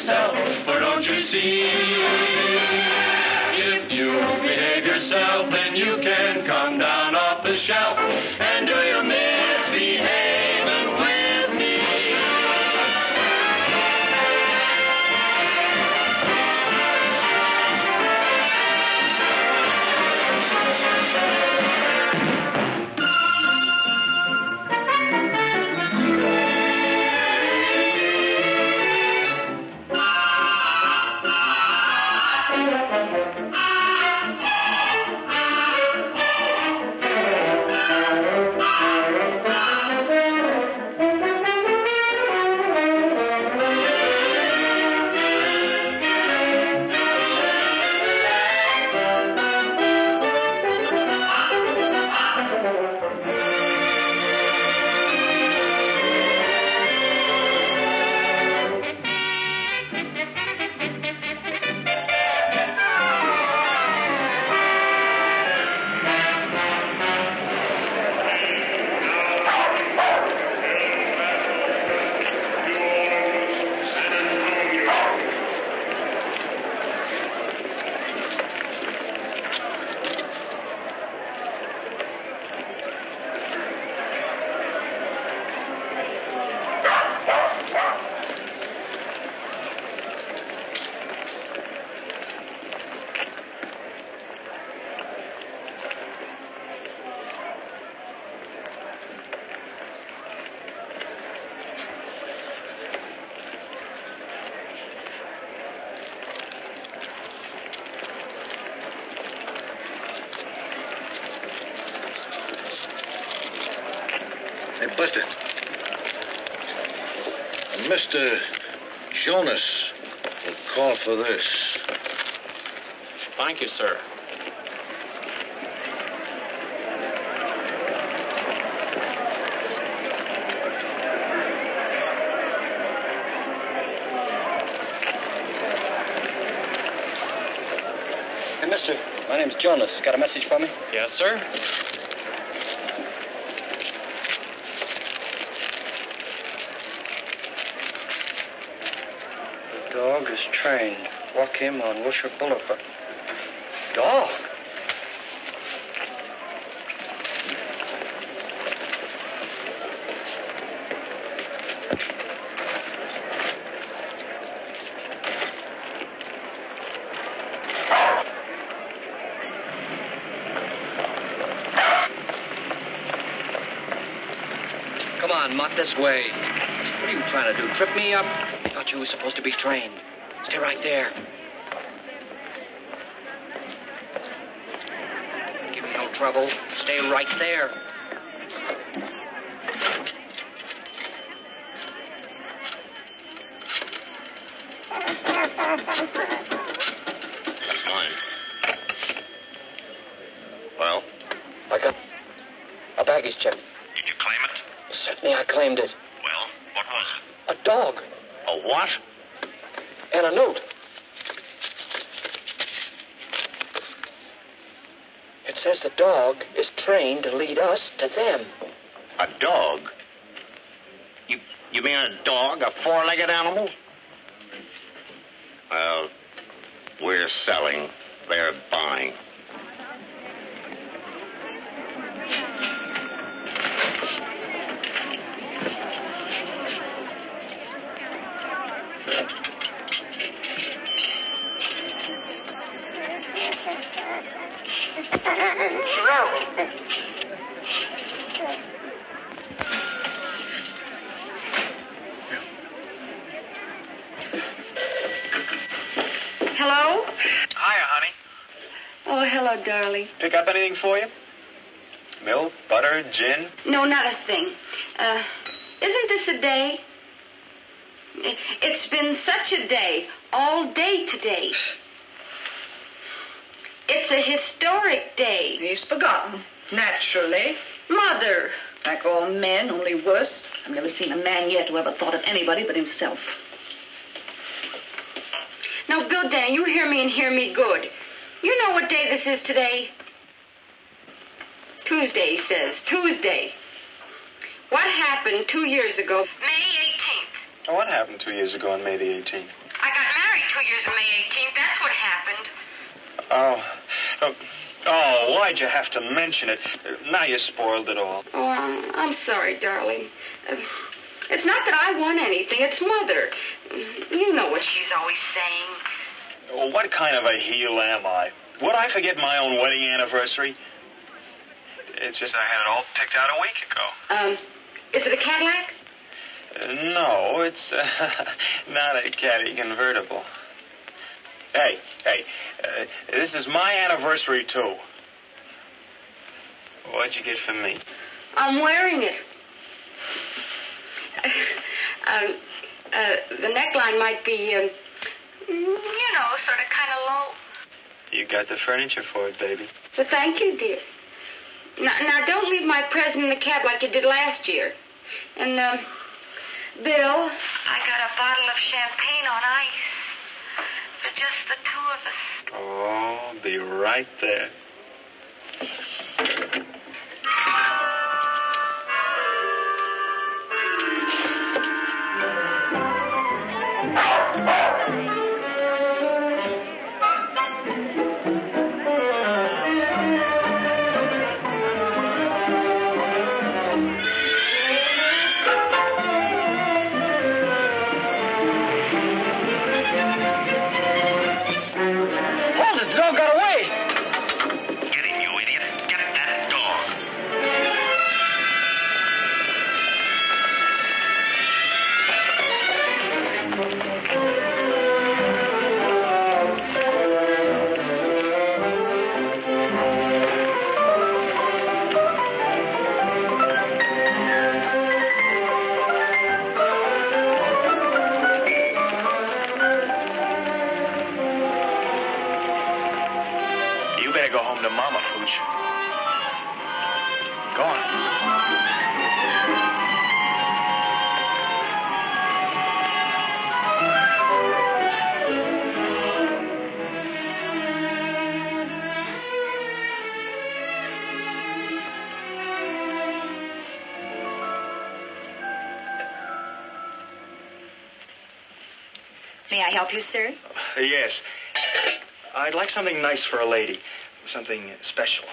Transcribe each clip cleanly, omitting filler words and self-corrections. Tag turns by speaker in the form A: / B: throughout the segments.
A: yourself, for don't you see? If you behave yourself, then you can come down off the shelf. And do you misbehaving with me?
B: Hey, Buster. Mr. Jonas will call for this.
C: Thank you, sir.
D: Hey, mister, my name's Jonas. Got a message for me?
C: Yes, sir.
D: Dog is trained. Walk him on Worcester Boulevard. Dog? Come on, Mutt, this way. What are you trying to do, trip me up? I thought you were supposed to be trained. Stay right there. Give me no trouble. Stay right there.
B: That's mine. Well?
D: I got a baggage check.
B: Did you claim it?
D: Certainly I claimed it.
B: Well, what was it?
D: A dog.
B: A what?
D: And a note. It says the dog is trained to lead us to them.
B: A dog? You mean a dog, a four-legged animal? Well, we're selling. They're buying.
E: Hello?
C: Hiya, honey.
E: Oh, hello, darling.
C: Pick up anything for you? Milk, butter, gin?
E: No, not a thing. Isn't this a day? It's been such a day, all day today. It's a historic day.
F: He's forgotten, naturally.
E: Mother.
F: Like all men, only worse. I've never seen a man yet who ever thought of anybody but himself.
E: Now, Bill Denny, you hear me and hear me good. You know what day this is today? Tuesday, he says. Tuesday. What happened 2 years ago, May 18th?
C: Oh, what happened 2 years ago on May the 18th?
E: I got married 2 years on May 18th. That's what happened.
C: Oh, why'd you have to mention it? Now you spoiled it all.
E: Oh, I'm sorry, darling. It's not that I want anything. It's Mother. You know what she's always saying.
C: Well, what kind of a heel am I? Would I forget my own wedding anniversary? It's just I had it all picked out a week ago.
E: Is it a Cadillac?
C: No, it's not a Caddy convertible. Hey, this is my anniversary, too. What'd you get for me?
E: I'm wearing it. The neckline might be, sort of kind of low.
C: You got the furniture for it, baby.
E: But thank you, dear. Now, don't leave my present in the cab like you did last year. And, Bill, I got a bottle of champagne on ice for just the two of us.
C: Oh, I'll be right there.
G: May I help you, sir?
C: Yes. I'd like something nice for a lady. Something special.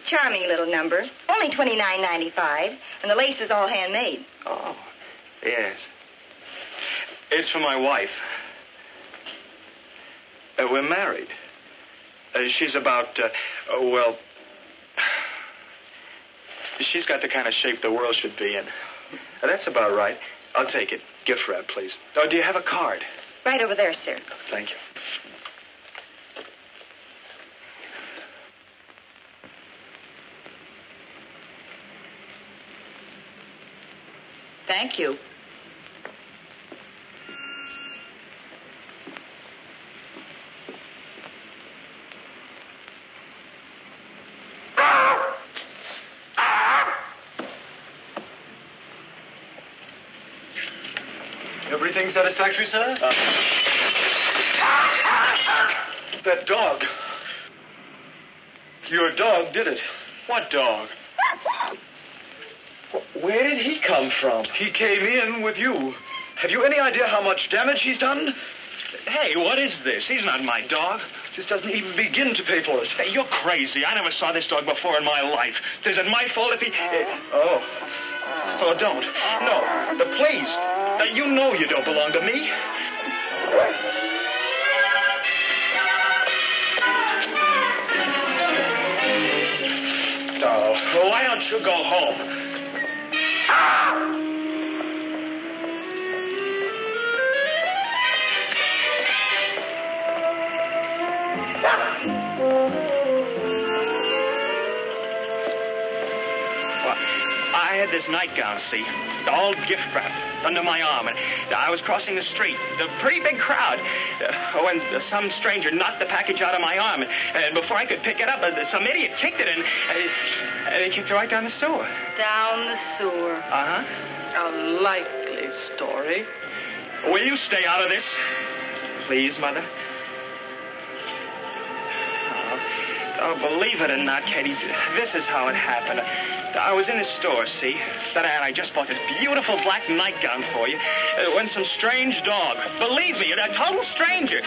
G: Charming little number. Only $29.95, and the lace is all handmade.
C: Oh, yes. It's for my wife. We're married. She's about, she's got the kind of shape the world should be in. That's about right. I'll take it. Gift wrap, please. Oh, do you have a card?
G: Right over there, sir.
C: Thank you.
F: Thank you.
C: Everything satisfactory, sir? That dog. Your dog did it. What dog? Where did he come from? He came in with you. Have you any idea how much damage he's done? Hey, what is this? He's not my dog. This doesn't even begin to pay for it. Hey, you're crazy. I never saw this dog before in my life. Is it my fault if he... Oh, don't. No. Please. You know you don't belong to me. Oh, why don't you go home? I had this nightgown, see, all gift wrapped under my arm, and I was crossing the street, a pretty big crowd, when some stranger knocked the package out of my arm, and before I could pick it up, some idiot kicked it, and he kicked it right down the sewer.
F: Down the sewer.
C: Uh-huh.
F: A likely story.
C: Will you stay out of this? Please, Mother? Oh, believe it or not, Katie, this is how it happened. I was in the store, see? And I just bought this beautiful black nightgown for you when some strange dog, believe me, a total stranger.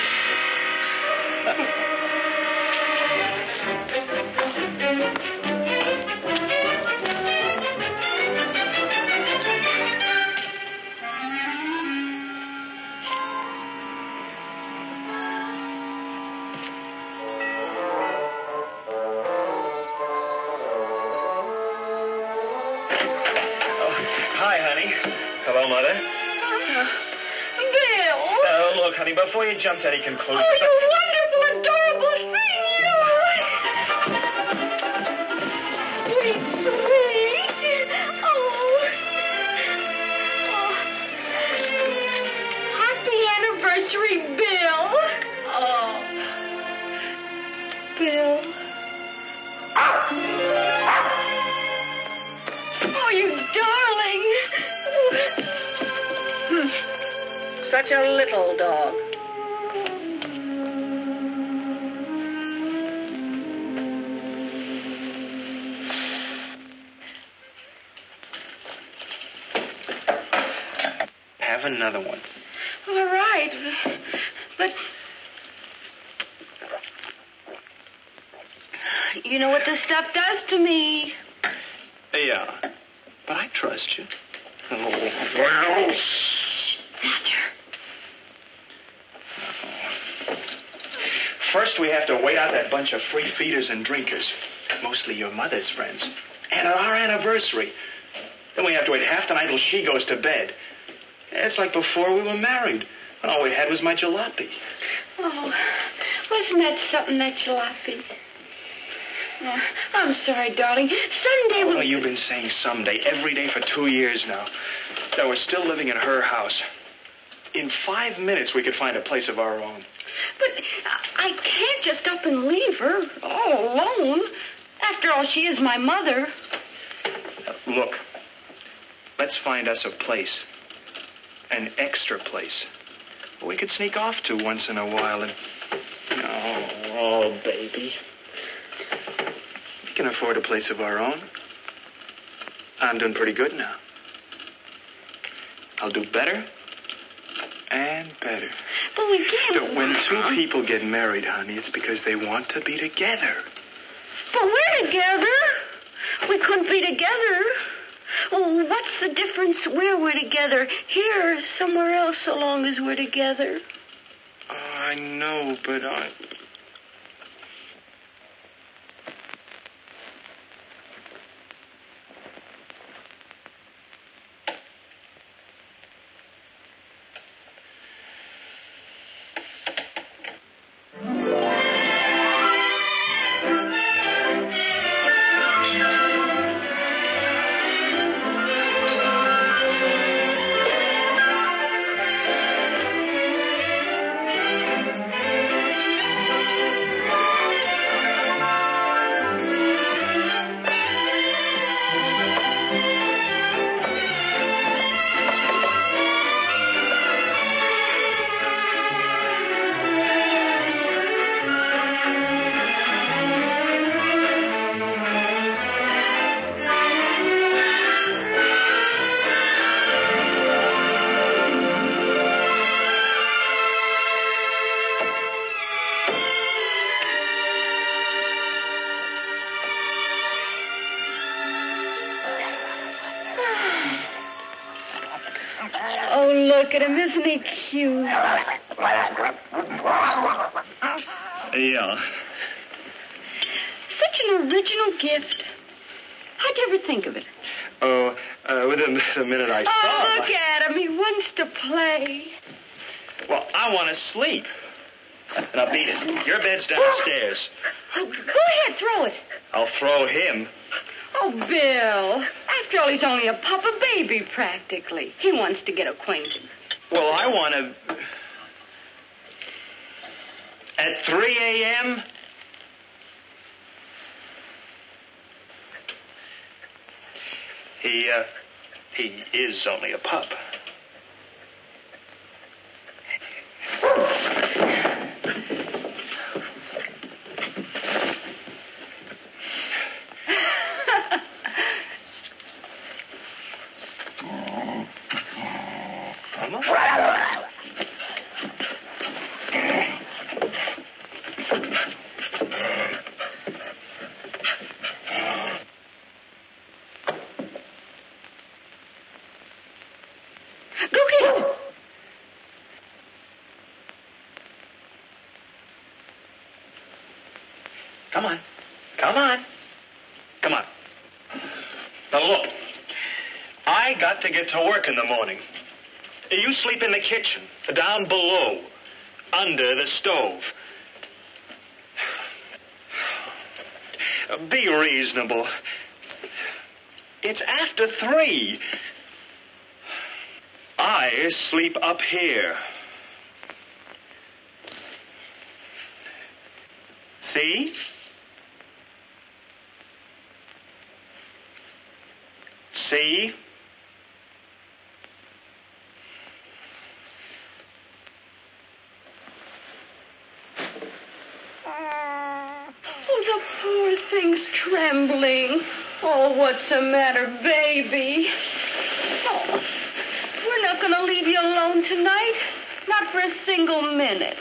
C: Hi, honey. Hello, Mother.
E: Bill!
C: Look, honey, before you jump to any conclusions...
E: Oh, you wonderful, adorable thing, you! Sweet. Happy anniversary, Bill. Oh. Bill. Oh, you darling.
F: Such a little dog.
C: Have another one.
E: All right. But you know what this stuff does to me.
C: Yeah, but I trust you. Oh, well.
E: Matthew.
C: First, we have to wait out that bunch of free feeders and drinkers, mostly your mother's friends, and our anniversary. Then we have to wait half the night till she goes to bed. It's like before we were married, and all we had was my jalopy.
E: Oh, wasn't that something, that jalopy? Oh, I'm sorry, darling. Someday we'll...
C: Oh, you've been saying someday every day for 2 years now. That we're still living in her house. In 5 minutes, we could find a place of our own.
E: But I can't just up and leave her all alone. After all, she is my mother.
C: Look, let's find us a place. An extra place. We could sneak off to once in a while and... Oh, baby. We can afford a place of our own. I'm doing pretty good now. I'll do better and better.
E: But we can't...
C: But when two people get married, honey, it's because they want to be together.
E: But we're together. We couldn't be together. Oh, what's the difference where we're together? Here or somewhere else, so long as we're together.
C: Oh, I know, but
E: Oh, look at him. Isn't he cute?
C: yeah.
E: Such an original gift. How'd you ever think of it?
C: Oh, the minute I saw
E: Oh,
C: it.
E: look at him. He wants to play.
C: Well, I want to sleep. Now, beat it. Your bed's downstairs.
E: Oh, go ahead, throw it.
C: I'll throw him.
E: Oh, Bill. After all, he's only a pup, a baby, practically. He wants to get acquainted.
C: Well, I want to... At 3 a.m.? He is only a pup.
F: Go get him.
C: Come on. Come on. Come on. Now, look. I got to get to work in the morning. You sleep in the kitchen, down below, under the stove. Be reasonable. It's after 3. I sleep up here. See? See?
E: Oh, the poor thing's trembling. Oh, what's the matter, baby? Oh, we're not going to leave you alone tonight. Not for a single minute.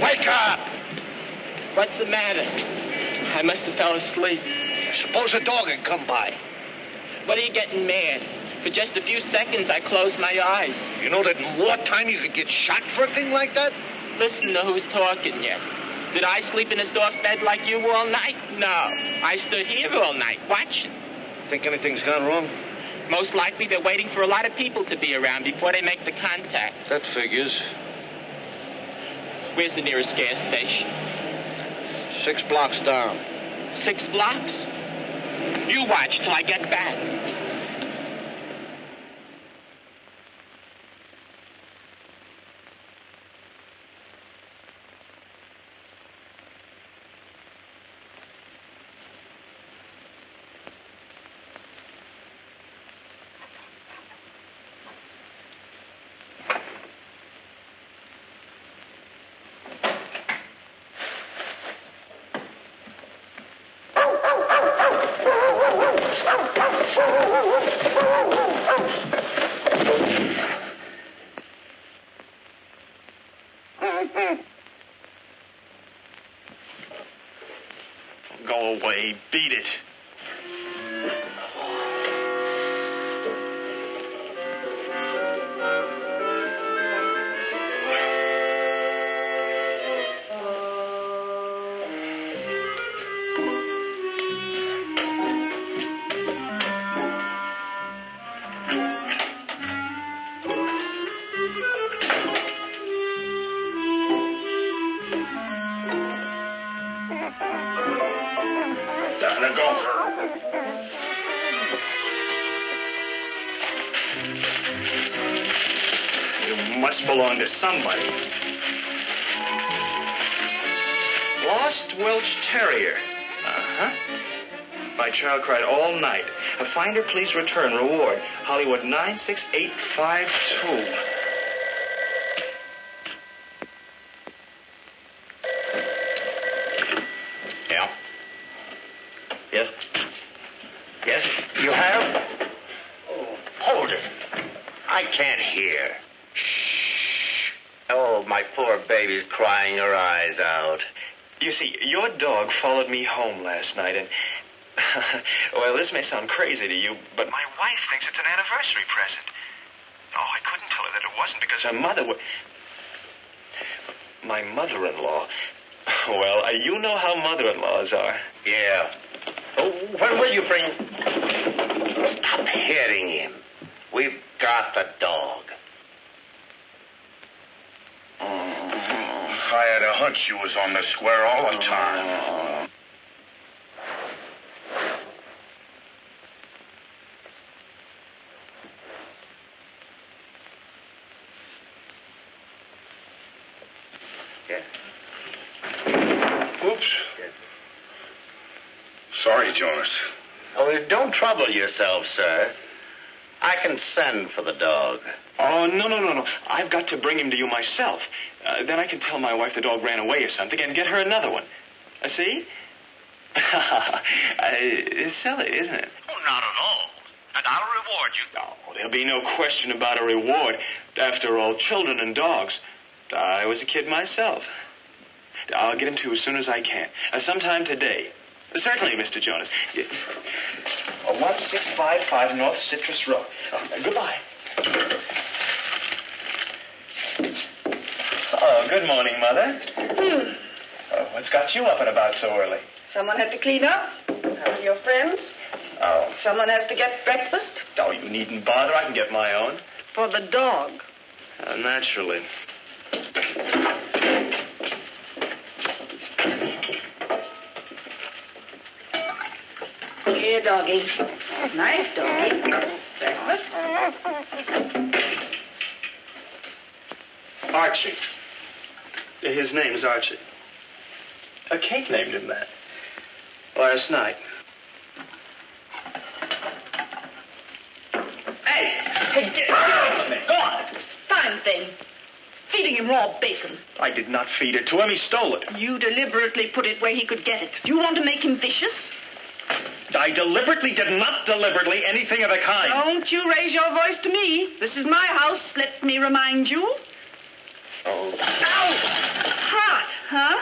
B: Wake up! What's the matter? I must have fell asleep. Suppose a dog had come by. What are you getting mad? For just a few seconds, I closed my eyes.
H: You know that in wartime you could get shot for a thing like that?
B: Listen to who's talking yet. Did I sleep in a soft bed like you all night? No. I stood here all night, watching.
H: Think anything's gone wrong?
B: Most likely they're waiting for a lot of people to be around before they make the contact.
H: That figures.
B: Where's the nearest gas station?
H: 6 blocks down.
B: 6 blocks? You watch till I get back.
C: Go away. Beat it. Must belong to somebody. Lost Welsh Terrier. Uh-huh. My child cried all night. A finder, please return. Reward. Hollywood 96852. Yeah. Yes? Yes? You have?
B: Oh, hold it. I can't hear. Oh, my poor baby's crying her eyes out.
C: You see, your dog followed me home last night, and... well, this may sound crazy to you, but my wife thinks it's an anniversary present. Oh, I couldn't tell her that it wasn't because her mother would... My mother-in-law. Well, you know how mother-in-laws are.
B: Yeah. Oh, when will you bring... Stop hitting him. We've got the dog.
H: I had a hunch you was on the square all the time.
B: Yeah.
H: Oops.
B: Yeah.
H: Sorry, Jonas.
B: Oh, don't trouble yourself, sir.
I: I can send for the dog.
C: Oh, no. I've got to bring him to you myself. Then I can tell my wife the dog ran away or something and get her another one. See? It's silly, isn't it?
I: Oh, not at all. And I'll reward you.
C: Oh, there'll be no question about a reward. After all, children and dogs. I was a kid myself. I'll get him to you as soon as I can. Sometime today. Certainly, Mr. Jonas. 1655 North Citrus Road. Goodbye. Oh, good morning, Mother. What's got you up and about so early?
F: Someone had to clean up. How are your friends?
C: Oh.
F: Someone has to get breakfast.
C: Oh, you needn't bother. I can get my own.
F: For the dog.
C: Naturally.
F: Here, doggy. Nice doggy. Breakfast.
C: Archie. His name's Archie. Kate named him that. Last night. Hey, get off me. Go on.
F: Fine thing. Feeding him raw bacon.
C: I did not feed it to him. He stole it.
F: You deliberately put it where he could get it. Do you want to make him vicious?
C: I deliberately did not deliberately anything of the kind.
F: Don't you raise your voice to me. This is my house, let me remind you.
C: Oh.
F: Ow! Hot, huh?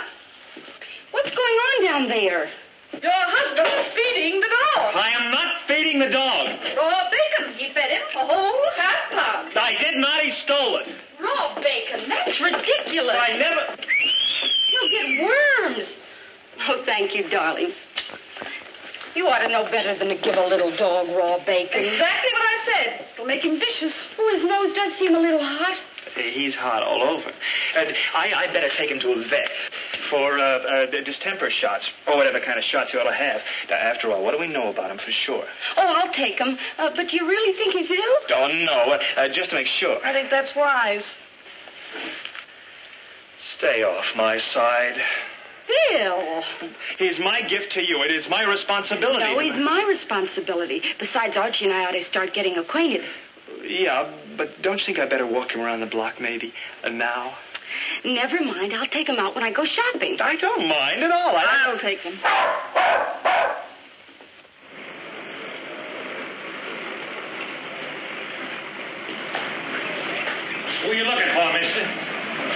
F: What's going on down there? Your husband's feeding the dog.
C: I am not feeding the dog.
F: Raw bacon. He fed him a whole half pound.
C: I did not. He stole it.
F: Raw bacon. That's ridiculous.
C: I never...
F: He'll get worms. Oh, thank you, darling. You ought to know better than to give a little dog raw bacon. Exactly what I said. It'll make him vicious. Oh, his nose does seem a little hot.
C: He's hot all over. I better take him to a vet for distemper shots, or whatever kind of shots he ought to have. After all, what do we know about him for sure?
F: Oh, I'll take him. But you really think he's ill?
C: Oh, no, just to make sure.
F: I think that's wise.
C: Stay off my side.
F: Bill.
C: He's my gift to you. It is my responsibility.
F: No, he's my responsibility. Besides, Archie and I ought to start getting acquainted.
C: Yeah, but don't you think I better walk him around the block, maybe, now?
F: Never mind. I'll take him out when I go shopping.
C: I don't mind at all.
F: I'll take him.
J: Who are you looking for, mister?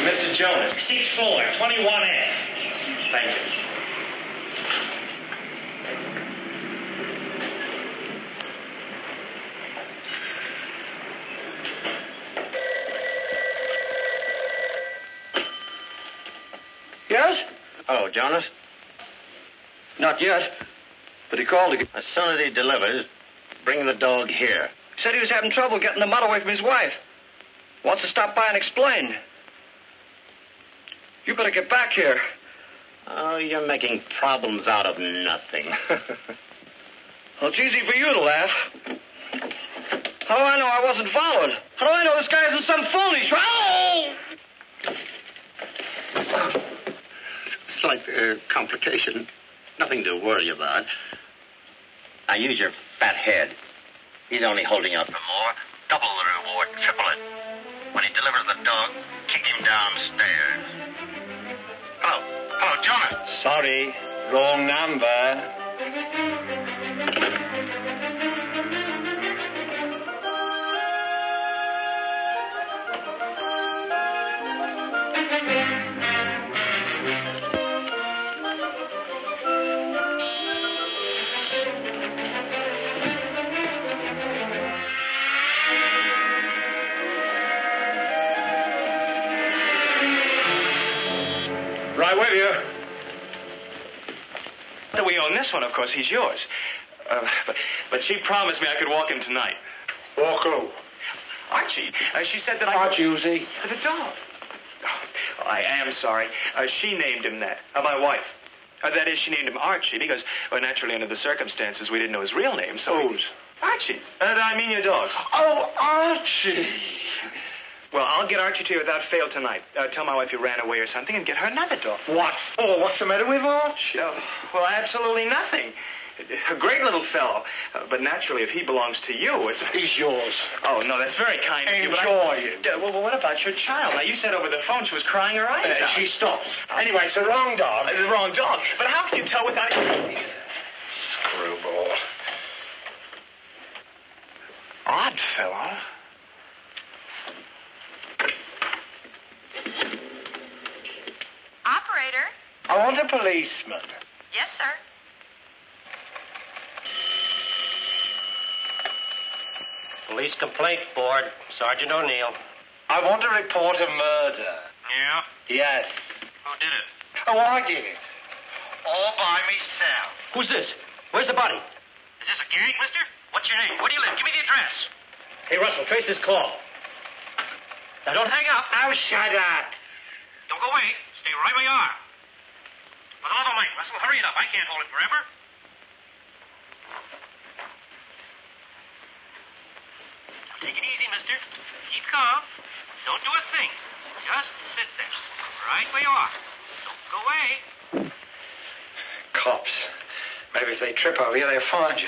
C: Mr. Jonas.
J: 6th floor, 21F.
C: Thank you.
I: Yes? Oh, Jonas?
C: Not yet. But he called again.
I: As soon as he delivers, bring the dog here.
C: Said he was having trouble getting the mud away from his wife. Wants to stop by and explain. You better get back here.
I: Oh, you're making problems out of nothing.
C: Well, it's easy for you to laugh. How do I know I wasn't followed? How do I know this guy isn't some phony? Oh!
I: Slight complication. Nothing to worry about. Now use your fat head. He's only holding out for more. Double the reward, triple it. When he delivers the dog, kick him downstairs. Hello, Jonas.
C: Sorry, wrong number. Right with you. We own this one, of course. He's yours. But she promised me I could walk him tonight.
J: Walk who?
C: Archie. She said that
J: Archie, who's he?
C: The dog. Oh, I am sorry. She named him that. My wife. That is, she named him Archie because, well, naturally, under the circumstances, we didn't know his real name, so...
J: Whose?
C: Archie's. I mean your dog's.
J: Oh, Archie.
C: Well, I'll get Archie to you without fail tonight. Tell my wife you ran away or something and get her another dog.
H: What for? What's the matter with Archie?
C: Well, absolutely nothing. A great little fellow. But naturally, if he belongs to you, it's...
H: He's yours.
C: Oh, no, that's very kind of you.
H: Enjoy it.
C: Well, what about your child? Now, you said over the phone she was crying her eyes out.
H: She stops. Anyway, it's the wrong dog.
C: The wrong dog. But how can you tell without...
H: Screwball.
C: Odd fellow.
E: Operator?
H: I want a policeman.
E: Yes, sir.
D: Police Complaint Board, Sergeant O'Neill.
H: I want to report a murder.
I: Yeah?
H: Yes.
I: Who did it?
H: Oh, I did it.
I: All by myself.
D: Who's this? Where's the body?
I: Is this a gang, mister? What's your name? Where do you live? Give me the address.
D: Hey, Russell, trace this call. Now, don't hang up.
H: Oh, shut up.
I: Don't go away. Stay right where you are. For the love of Mike, Russell, hurry it up. I can't hold it forever. Take it easy, mister. Keep calm. Don't do a thing. Just sit there. Right where you are. Don't go away.
H: Cops. Maybe if they trip over you, they'll find you.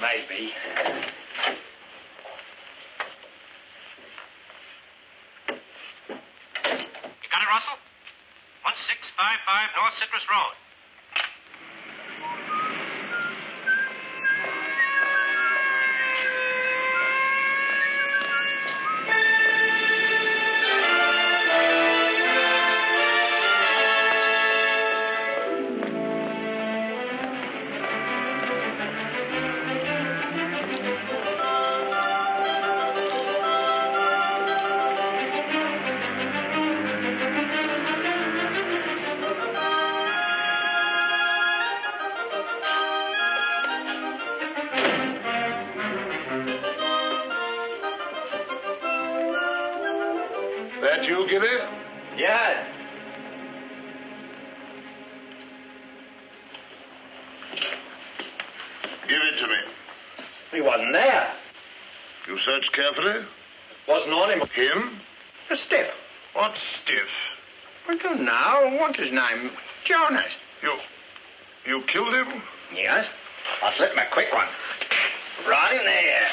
H: Maybe.
I: You got it, Russell? 1655 North Citrus Road.
J: That you, Gilly?
H: Yes.
J: Give it to me.
H: He wasn't there.
J: You searched carefully?
H: Wasn't on him.
J: Him?
H: A stiff.
J: What stiff?
H: I don't know. What's his name? Jonas.
J: You killed him?
H: Yes. I slipped him a quick one. Right in there.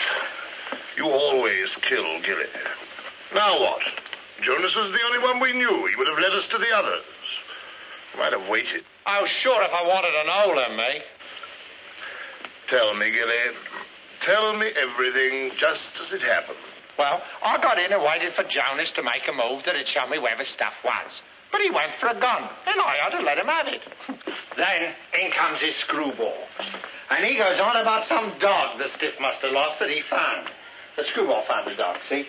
J: You always kill, Gilly. Now what? Jonas was the only one we knew. He would have led us to the others. Might have waited.
H: Oh, sure, if I wanted to know them, eh?
J: Tell me, Gilly. Tell me everything just as it happened.
H: Well, I got in and waited for Jonas to make a move that'd show me where the stuff was. But he went for a gun, and I had to let him have it. Then in comes his screwball. And he goes on about some dog the stiff must have lost that he found. The screwball found the dog, see?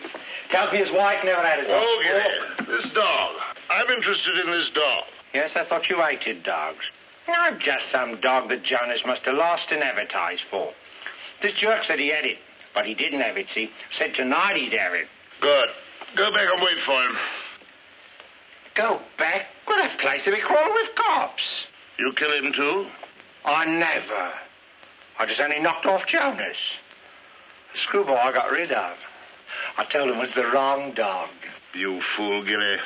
H: Tells me his wife never had a dog.
J: Oh, Gilly, this dog. I'm interested in this dog.
H: Yes, I thought you hated dogs. No, just some dog that Jonas must have lost and advertised for. This jerk said he had it, but he didn't have it, see? Said tonight he'd have it.
J: Good. Go back and wait for him.
H: Go back? Well, that place will be crawling with cops.
J: You kill him, too?
H: I never. I just only knocked off Jonas. The screwball I got rid of. I told him it was the wrong dog.
J: You fool, Gilly.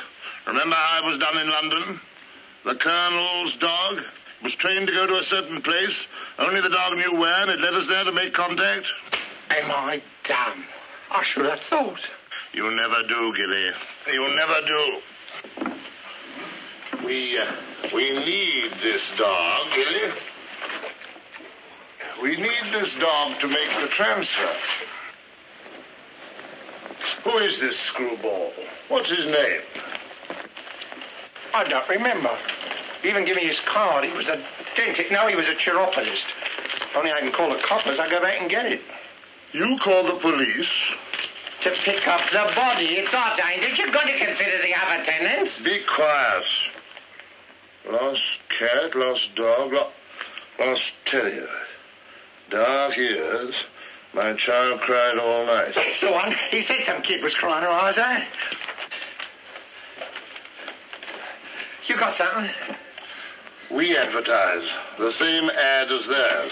J: Remember how it was done in London? The colonel's dog was trained to go to a certain place. Only the dog knew where, and it led us there to make contact.
H: Am I dumb? I should have thought.
J: You never do, Gilly. You never do. We need this dog, Gilly. We need this dog to make the transfer. Who is this screwball? What's his name?
H: I don't remember. He even gave me his card. He was a dentist. No, he was a chiropodist. Only I can call the coppers. I go back and get it.
J: You call the police?
H: To pick up the body. It's our time. Did you going to consider the other tenants?
J: Be quiet. Lost cat, lost dog, lost terrier. Dark ears, My child cried all night.
H: That's the one. He said some kid was crying her eyes out. You got something?
J: We advertise the same ad as theirs.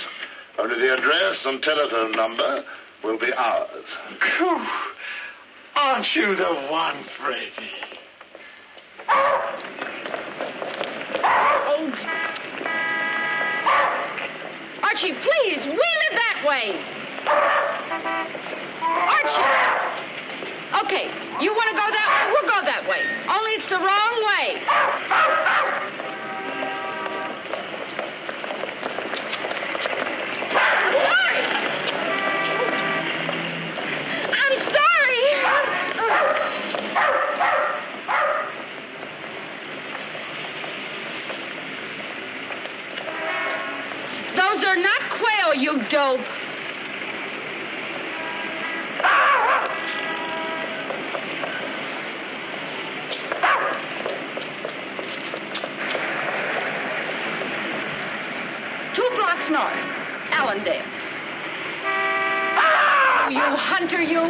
J: Only the address and telephone number will be ours.
H: Cool. Aren't you the one, Freddie?
F: Oh. Archie, please, wheel it that way. Archie. Okay, you want to go that way? We'll go that way. Only it's the wrong way. I'm sorry. Those are not quail, you dope. North, Allendale. Oh, you hunter, you.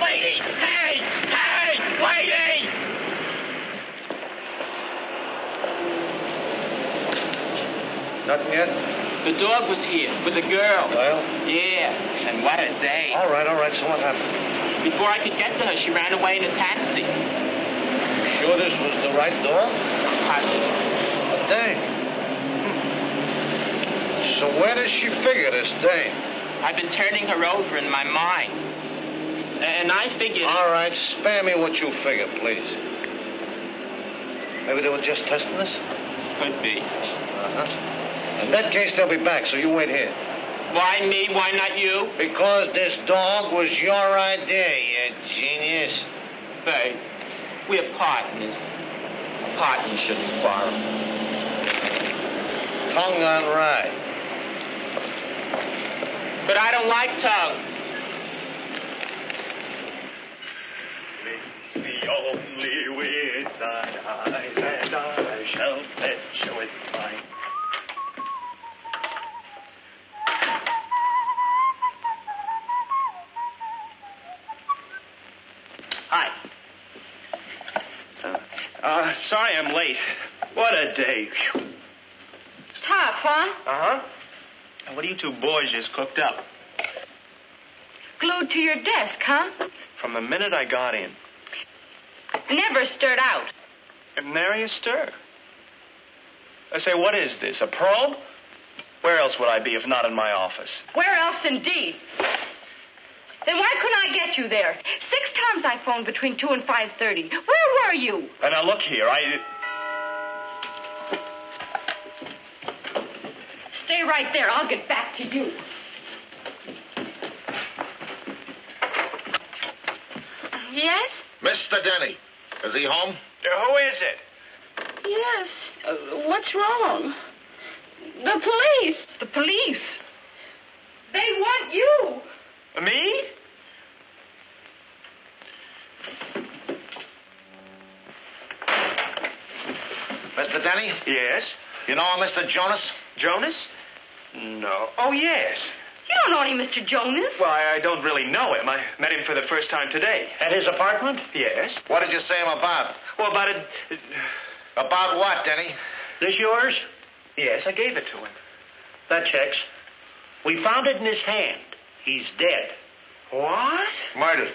B: Lady! Hey! Hey! Lady!
K: Nothing yet?
B: The dog was here with the girl.
K: Well?
B: Yeah, and what a day.
K: All right. So what happened?
B: Before I could get to her, she ran away in a taxi.
K: Sure this was the right dog?
B: Positive.
K: Dame. So where does she figure this dame?
B: I've been turning her over in my mind. And I figured...
K: All right, spare me what you figure, please. Maybe they were just testing us?
B: Could be.
K: Uh-huh. In that case, they'll be back, so you wait here.
B: Why me? Why not you?
K: Because this dog was your idea, you genius.
B: Babe, we're partners. Partners shouldn't quarrel.
K: Tongue on ride.
B: But I don't like tongue.
C: Meet me only with thine eyes, and I shall fetch you with mine. Hi. Sorry I'm late. What a day.
F: Tough, huh?
C: Uh-huh. And what are you two boys just cooked up?
F: Glued to your desk, huh?
C: From the minute I got in.
F: Never stirred out.
C: And nary a stir. I say, what is this, a probe? Where else would I be if not in my office?
F: Where else, indeed? Then why couldn't I get you there? 6 times I phoned between 2 and 5:30. Where were you?
C: And now look here,
F: Stay right there. I'll get back to you. Yes?
J: Mr. Denny, is he home?
C: who is it?
F: Yes. What's wrong? The police. The police? They want you.
C: Me?
H: Mr. Denny?
C: Yes.
H: You know Mr. Jonas?
C: Jonas? No. Oh, yes.
F: You don't know any Mr. Jonas.
C: Well, I don't really know him. I met him for the first time today.
K: At his apartment?
C: Yes.
H: What did you say him about?
C: Well, about it...
H: About what, Denny?
K: This yours?
C: Yes, I gave it to him.
K: That checks. We found it in his hand. He's dead.
C: What?
H: Murdered.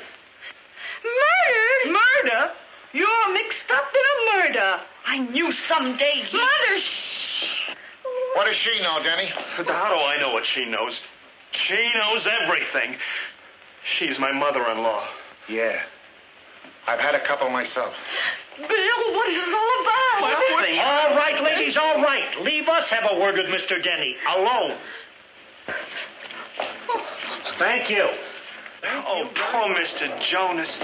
F: Murdered?
C: Murder?
F: You're mixed up in a murder. I knew someday he... Mother, shh.
H: What does she know, Denny?
C: How do I know what she knows? She knows everything. She's my mother-in-law.
H: Yeah. I've had a couple myself.
F: Bill, what is it all about?
K: All right, ladies, all right. Leave us have a word with Mr. Denny. Alone. Thank you.
C: Oh, poor Mr. Jonas.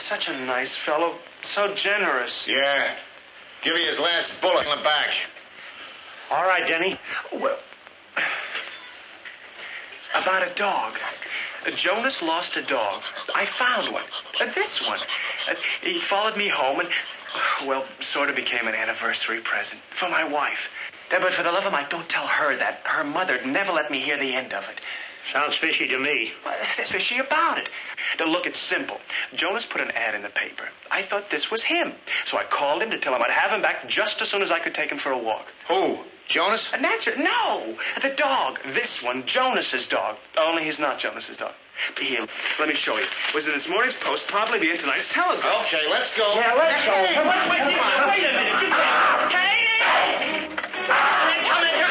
C: Such a nice fellow. So generous.
H: Yeah. Give you his last bullet in the back.
K: All right, Denny.
C: Well, about a dog. Jonas lost a dog. I found one. This one. He followed me home and, well, sort of became an anniversary present for my wife. But for the love of Mike, don't tell her that. Her mother'd never let me hear the end of it.
K: Sounds fishy to me.
C: What's fishy about it? Now, look, it's simple. Jonas put an ad in the paper. I thought this was him. So I called him to tell him I'd have him back just as soon as I could take him for a walk.
J: Who? Jonas?
C: And that's it. No! The dog. This one, Jonas's dog. Only he's not Jonas's dog. Here, let me show you. Was in this morning's Post, probably be in tonight's Telegraph.
J: Okay, let's go.
K: Yeah, let's go.
C: Wait a minute. You can't. Katie! Come in here.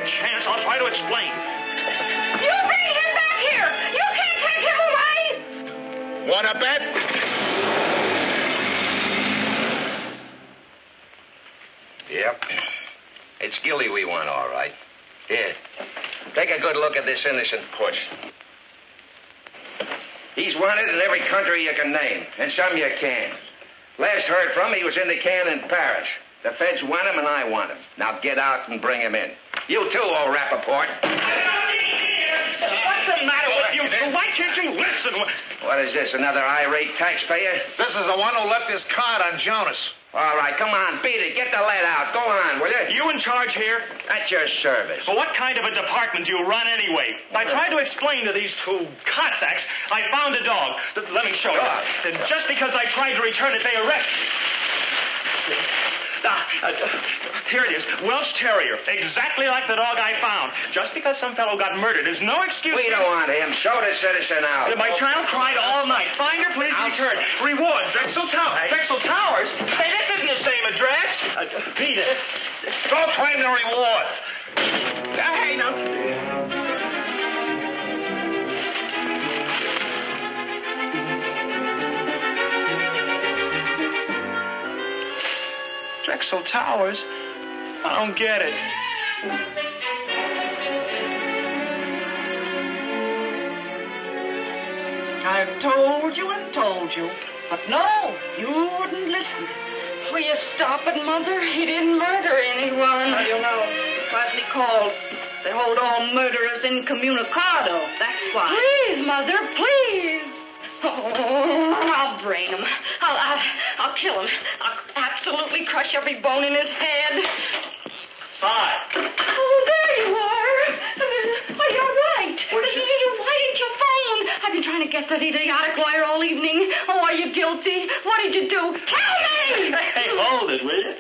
C: Chance, I'll try to explain.
E: You bring him back here! You can't take him away!
J: Want to bet?
D: Yep. It's Gilly we want, all right. Here. Take a good look at this innocent puss. He's wanted in every country you can name, and some you can't. Last heard from, he was in the can in Paris. The feds want him, and I want him. Now get out and bring him in. You too, old Rappaport.
C: What's the matter with you two? Why can't you listen?
D: What is this, another irate taxpayer?
J: This is the one who left his card on Jonas.
D: All right, come on, beat it. Get the lead out. Go on, will you?
C: You in charge here?
D: At your service.
C: Well, what kind of a department do you run anyway? I tried to explain to these two Cossacks I found a dog. Let me show you. And just because I tried to return it, they arrested me. Here it is. Welsh Terrier. Exactly like the dog I found. Just because some fellow got murdered is no excuse.
D: We don't want him. Show the citizen out.
C: My child cried all night. Find her, please return. Reward. Drexel Towers. Drexel Towers? Hey, this isn't the same address.
K: Peter.
J: Don't claim the reward.
C: Hey, now. Drexel Towers? I don't get it.
F: I've told you and told you. But no, you wouldn't listen. Will you stop it, Mother? He didn't murder anyone.
L: How do you know? Because they called. They hold all murderers incommunicado. That's why.
F: Please, Mother, please. Oh, I'll brain him. I'll kill him. I'll absolutely crush every bone in his head.
C: 5.
F: Oh, there you are. Oh, you're right. Why didn't you phone? I've been trying to get that idiotic lawyer all evening. Oh, are you guilty? What did you do? Tell me!
C: Hey, hold it, will you?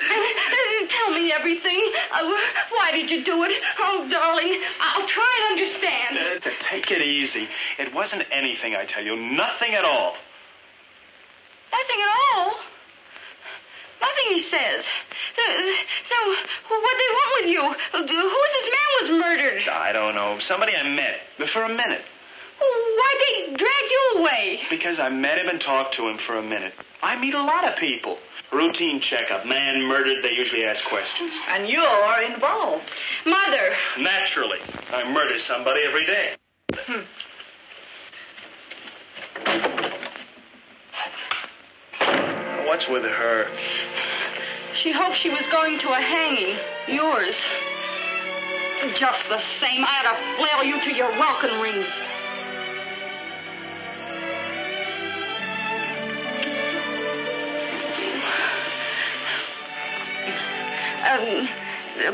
F: Tell me everything. Why did you do it? Oh, darling, I'll try and understand.
C: Take it easy. It wasn't anything, I tell you. Nothing at all.
F: Nothing at all? Nothing, he says. So, what they want with you? Who's this man was murdered?
C: I don't know. Somebody I met. For a minute.
F: Why'd they drag you away?
C: Because I met him and talked to him for a minute. I meet a lot of people. Routine checkup. Man murdered, they usually ask questions.
L: And you're involved.
F: Mother.
C: Naturally. I murder somebody every day. What's with her?
F: She hoped she was going to a hanging. Yours. Just the same, I ought to flail you to your welcome rings.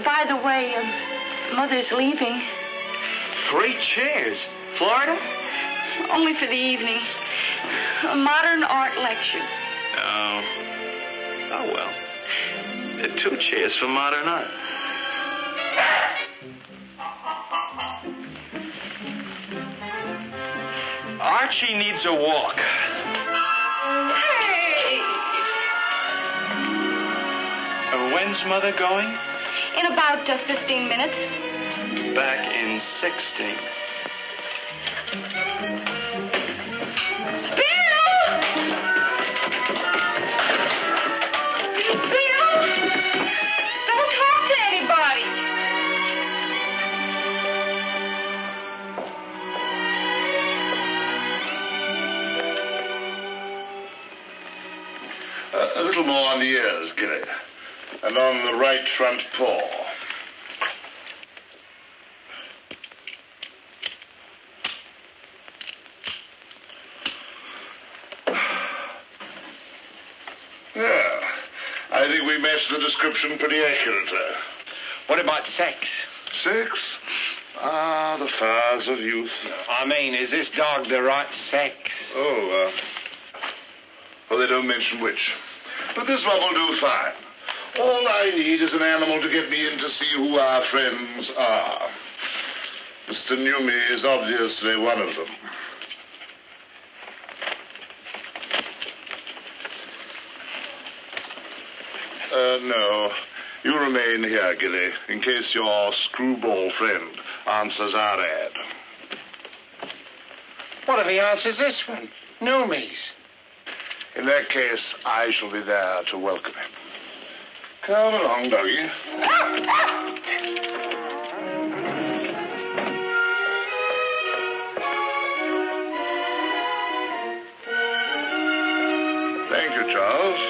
F: By the way, Mother's leaving.
C: 3 chairs. Florida?
F: Only for the evening. A modern art lecture.
C: Oh, well. 2 chairs for modern art. Archie needs a walk.
F: Hey!
C: When's Mother going?
F: In about 15 minutes.
C: Back in 16.
J: A little more on the ears, Gilly. And on the right front paw. Yeah. I think we matched the description pretty accurately.
C: What about sex?
J: Sex? Ah, the fires of youth.
C: I mean, is this dog the right sex?
J: Oh, well, they don't mention which. But this one will do fine. All I need is an animal to get me in to see who our friends are. Mr. Newmy is obviously one of them. No. You remain here, Gilly, in case your screwball friend answers our ad.
H: What if he answers this one? Newmy's.
J: In that case, I shall be there to welcome him. Come along, doggy. Thank you, Charles.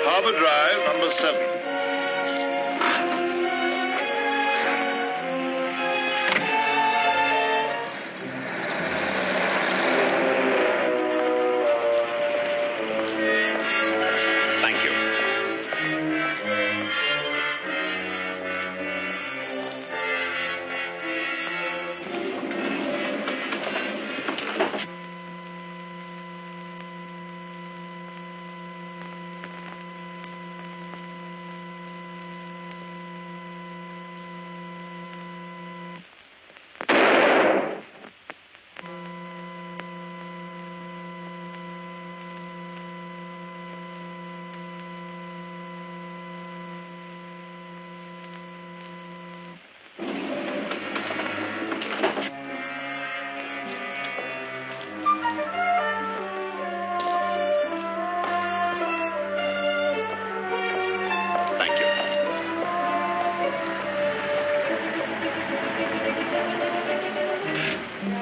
J: Harbor Drive, number 7.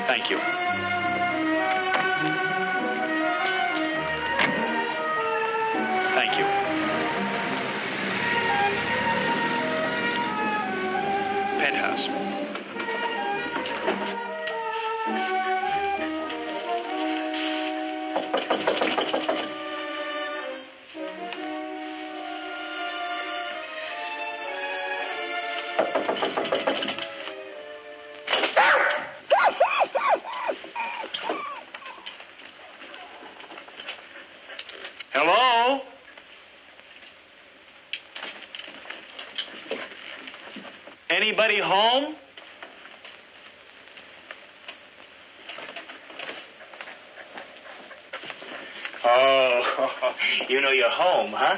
C: Thank you. Thank you. Penthouse. Hello? Anybody home? Oh, you know you're home, huh?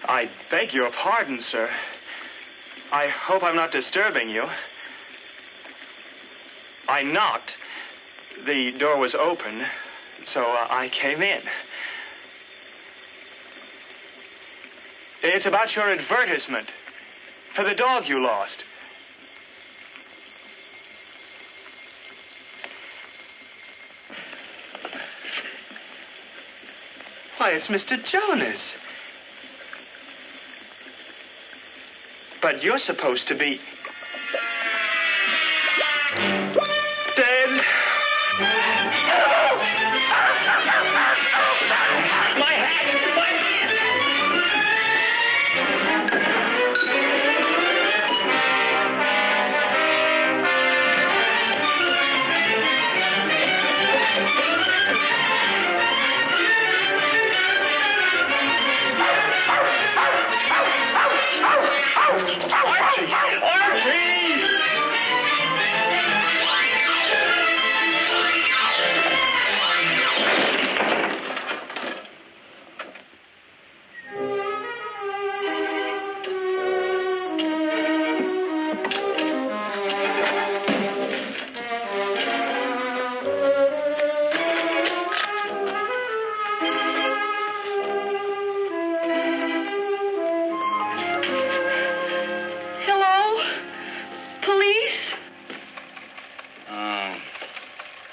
C: I beg your pardon, sir. I hope I'm not disturbing you. I knocked. The door was open, so I came in. It's about your advertisement for the dog you lost. Why, it's Mr. Jonas. But you're supposed to be dead. My hat! My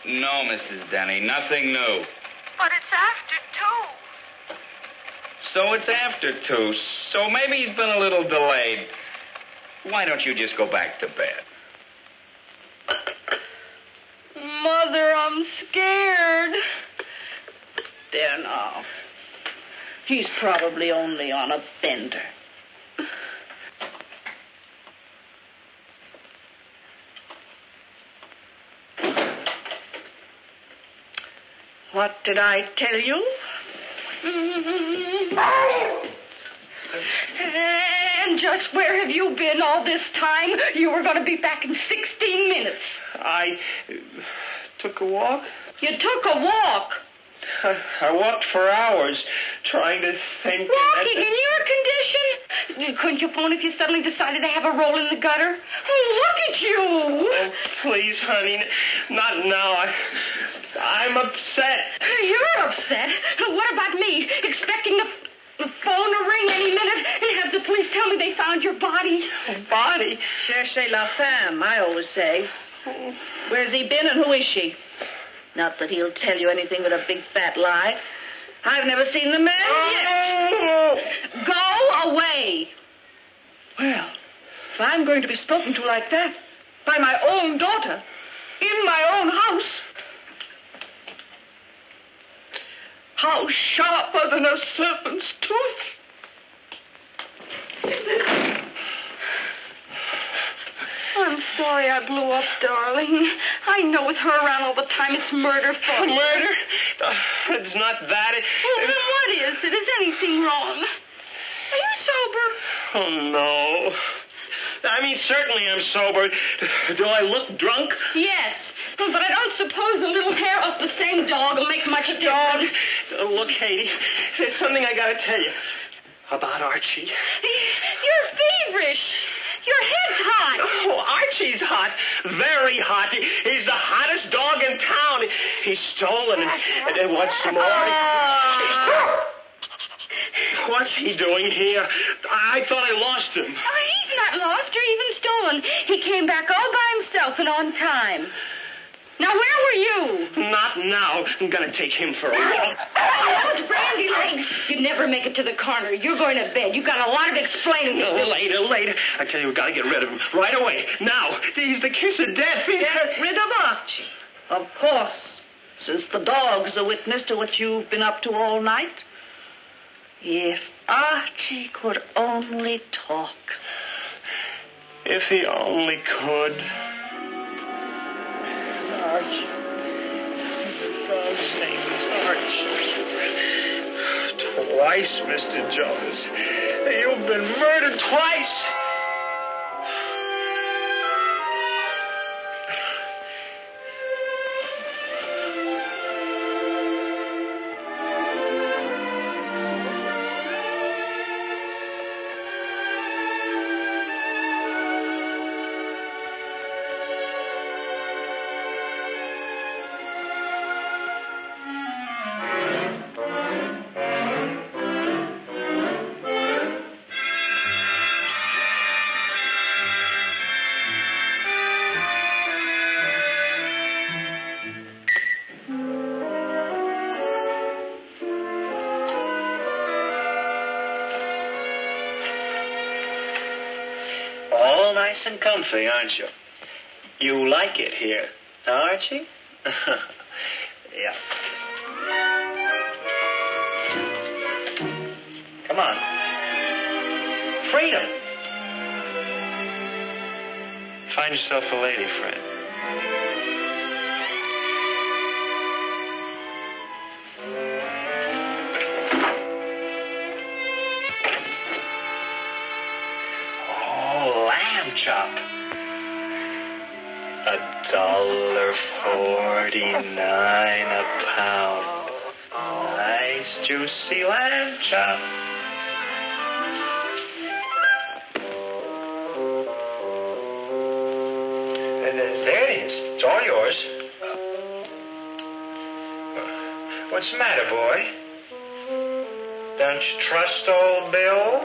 M: No, Mrs. Denny, nothing new.
E: But it's after 2.
M: So it's after 2. So maybe he's been a little delayed. Why don't you just go back to bed?
L: Mother, I'm scared. There now. He's probably only on a bender. What did I tell you?
F: And just where have you been all this time? You were going to be back in 16 minutes.
C: I took a walk.
F: You took a walk?
C: I walked for hours trying to think.
F: Walking in your condition? Couldn't you phone if you suddenly decided to have a roll in the gutter? Oh, look at you.
C: Oh, please, honey, not now. I'm upset.
F: You're upset? What about me? Expecting the phone to ring any minute and have the police tell me they found your body?
C: Body?
L: Cherchez la femme, I always say. Where's he been and who is she? Not that he'll tell you anything but a big fat lie. I've never seen the man yet. Go away. Well, if I'm going to be spoken to like that by my own daughter in my own house, how sharper than a serpent's tooth.
F: I'm sorry I blew up, darling. I know with her around all the time, it's murder for you.
C: Murder? It's not that.
F: Well, then what is it? Is anything wrong? Are you sober?
C: Oh, no. I mean, certainly I'm sober. Do I look drunk?
F: Yes, but I don't suppose a little hair off the same dog will make much difference.
C: Look, Katie, there's something I gotta tell you about Archie.
F: You're feverish. Your head's hot.
C: Oh, Archie's hot. Very hot. He's the hottest dog in town. He's stolen and wants some more. What's he doing here? I thought I lost him.
F: Oh, he's not lost or even stolen. He came back all by himself and on time. Now, where were you?
C: Not now. I'm going to take him for a walk.
F: Oh, those brandy legs. You'd never make it to the corner. You're going to bed. You've got a lot of explaining to do.
C: Later. I tell you, we've got to get rid of him. Right away. Now. He's the kiss of death.
L: Get rid of Archie. Of course. Since the dog's a witness to what you've been up to all night. If Archie could only talk.
C: If he only could. Archie. The dog's name is Archie. Twice, Mr. Jones. You've been murdered twice. All nice and comfy, aren't you? You like it here, Archie? Yeah. Come on. Freedom. Find yourself a lady friend. Chop. $1.49 a pound. Nice juicy lamb chop. There it is. It's all yours. What's the matter, boy? Don't you trust old Bill?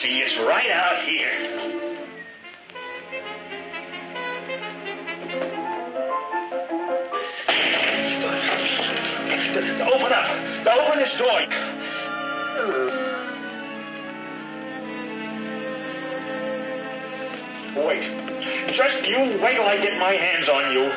C: See, it's right out here. Open up. next door. Wait. Just you wait till I get my hands on you.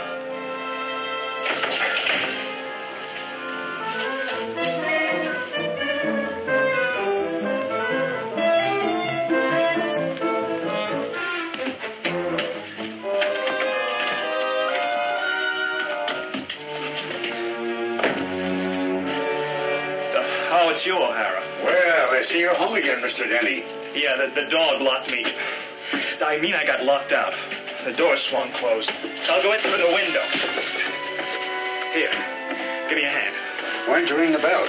C: Oh, it's you, O'Hara.
N: Well, I see you're home again, Mr. Denny.
C: Yeah, the dog locked me. I mean, I got locked out. The door swung closed. I'll go in through the window. Here, give me a hand.
N: Why'd you ring the bell?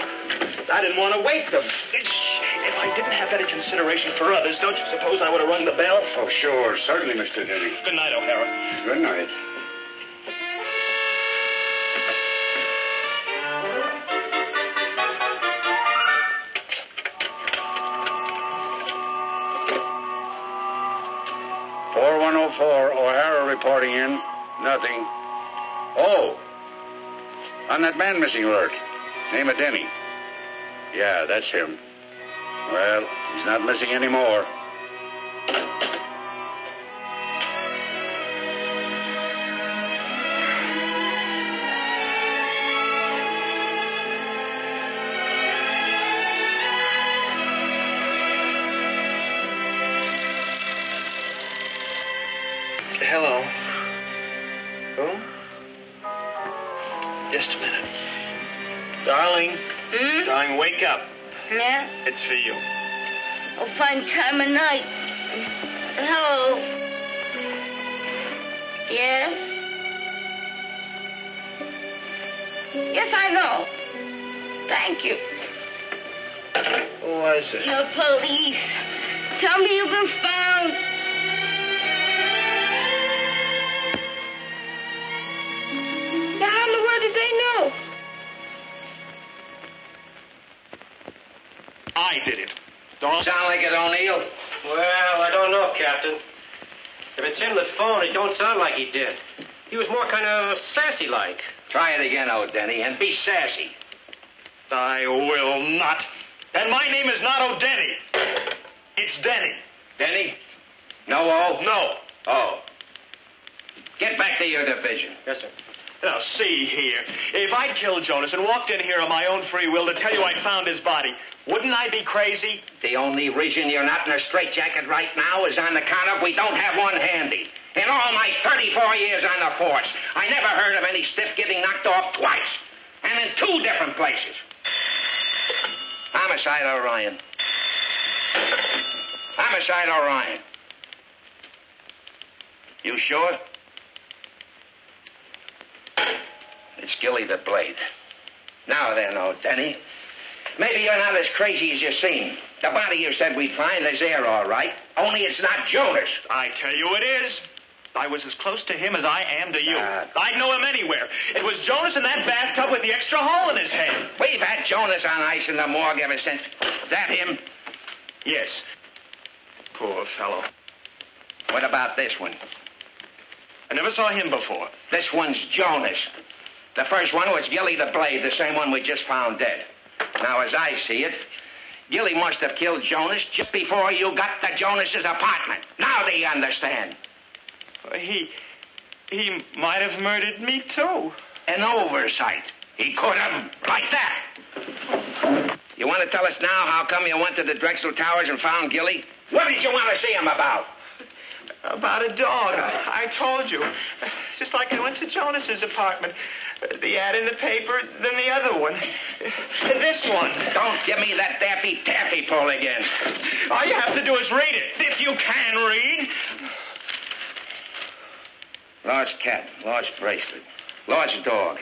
C: I didn't want to wake them. If I didn't have any consideration for others, don't you suppose I would have rung the bell?
N: Oh, sure. Certainly, Mr. Denny.
C: Good night, O'Hara.
N: Good night. O'Hara reporting in. Nothing. Oh. On that man missing alert. Name of Denny. Yeah, that's him. Well, he's not missing anymore.
C: Hello. Who? Just a minute. Darling. Darling, wake up.
E: Yeah?
C: It's for you.
E: Oh, fine time of night. Hello. Yes? Yes, I know. Thank you.
C: Who was it?
E: Your police. Tell me you've been found. Now, how in the world did they know?
C: I did it. Don't
D: sound like it, O'Neill.
O: Well, I don't know, Captain. If it's him that phoned, it don't sound like he did. He was more kind of sassy-like.
D: Try it again, O'Denny, and be sassy.
C: I will not. And my name is not O'Denny. It's Denny.
D: Denny? No O?
C: No.
D: Oh. Get back to your division.
O: Yes, sir.
C: Now, see here. If I'd killed Jonas and walked in here on my own free will to tell you I'd found his body, wouldn't I be crazy?
D: The only reason you're not in a straitjacket right now is on account of we don't have one handy. In all my 34 years on the force, I never heard of any stiff getting knocked off twice. And in 2 different places. Homicide Orion. Homicide Orion. You sure? It's Gilly the Blade. Now then, O'Denny. Maybe you're not as crazy as you seem. The body you said we'd find is there, all right. Only it's not Jonas.
C: I tell you it is. I was as close to him as I am to you. I'd know him anywhere. It was Jonas in that bathtub with the extra hole in his head.
D: We've had Jonas on ice in the morgue ever since. Is that him?
C: Yes. Poor fellow.
D: What about this one?
C: I never saw him before.
D: This one's Jonas. The first one was Gilly the Blade, the same one we just found dead. Now, as I see it, Gilly must have killed Jonas just before you got to Jonas's apartment. Now do you understand?
C: He might have murdered me, too.
D: An oversight. He could have. Like that. You want to tell us now how come you went to the Drexel Towers and found Gilly? What did you want to see him about?
C: About a dog. I told you. Just like I went to Jonas's apartment. The ad in the paper, then the other one. This one.
D: Don't give me that daffy-taffy pull again.
C: All you have to do is read it, if you can read.
D: Lost cat, lost bracelet, lost dog.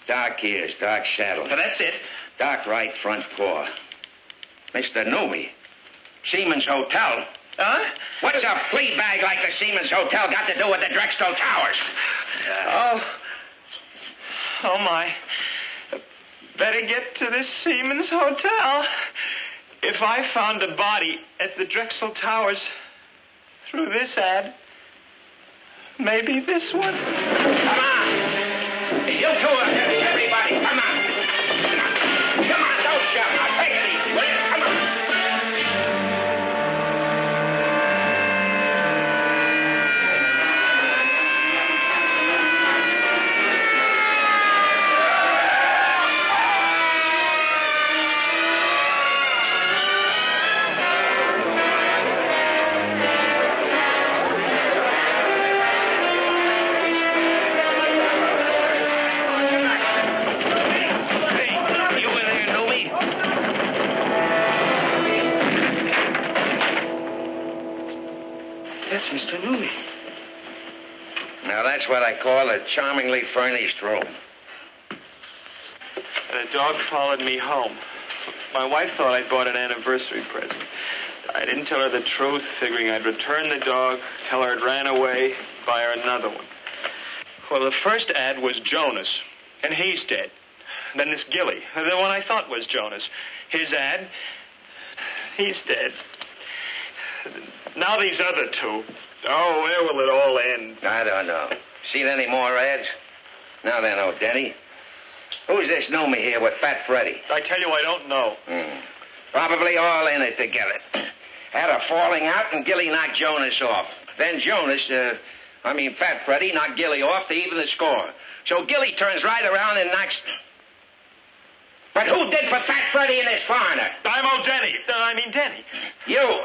D: Dark ears, dark saddle.
C: That's it.
D: Dark right front paw. Mr. Newmy. Seaman's Hotel.
C: Huh?
D: What's a flea bag like the Seaman's Hotel got to do with the Drexel Towers?
C: Oh, my. Better get to this Seaman's Hotel. If I found a body at the Drexel Towers through this ad, maybe this one.
D: Come on. You two, everybody, come on. Come on, don't
C: That's Mr. Newmy.
D: Now, that's what I call a charmingly furnished room.
P: And the dog followed me home. My wife thought I'd bought an anniversary present. I didn't tell her the truth, figuring I'd return the dog, tell her it ran away, buy her another one. Well, the first ad was Jonas, and he's dead. Then this Gilly, the one I thought was Jonas. His ad, he's dead. Now these other two. Oh, where will it all end?
D: I don't know. Seen any more ads? Now then, oh, Denny. Who's this Newmy here with Fat Freddy?
P: I tell you, I don't know.
D: Probably all in it together. Had a falling out, and Gilly knocked Jonas off. Then Fat Freddy knocked Gilly off to even the score. So Gilly turns right around and knocks... But who did for Fat Freddy and this foreigner?
P: I'm Denny. Denny.
D: You.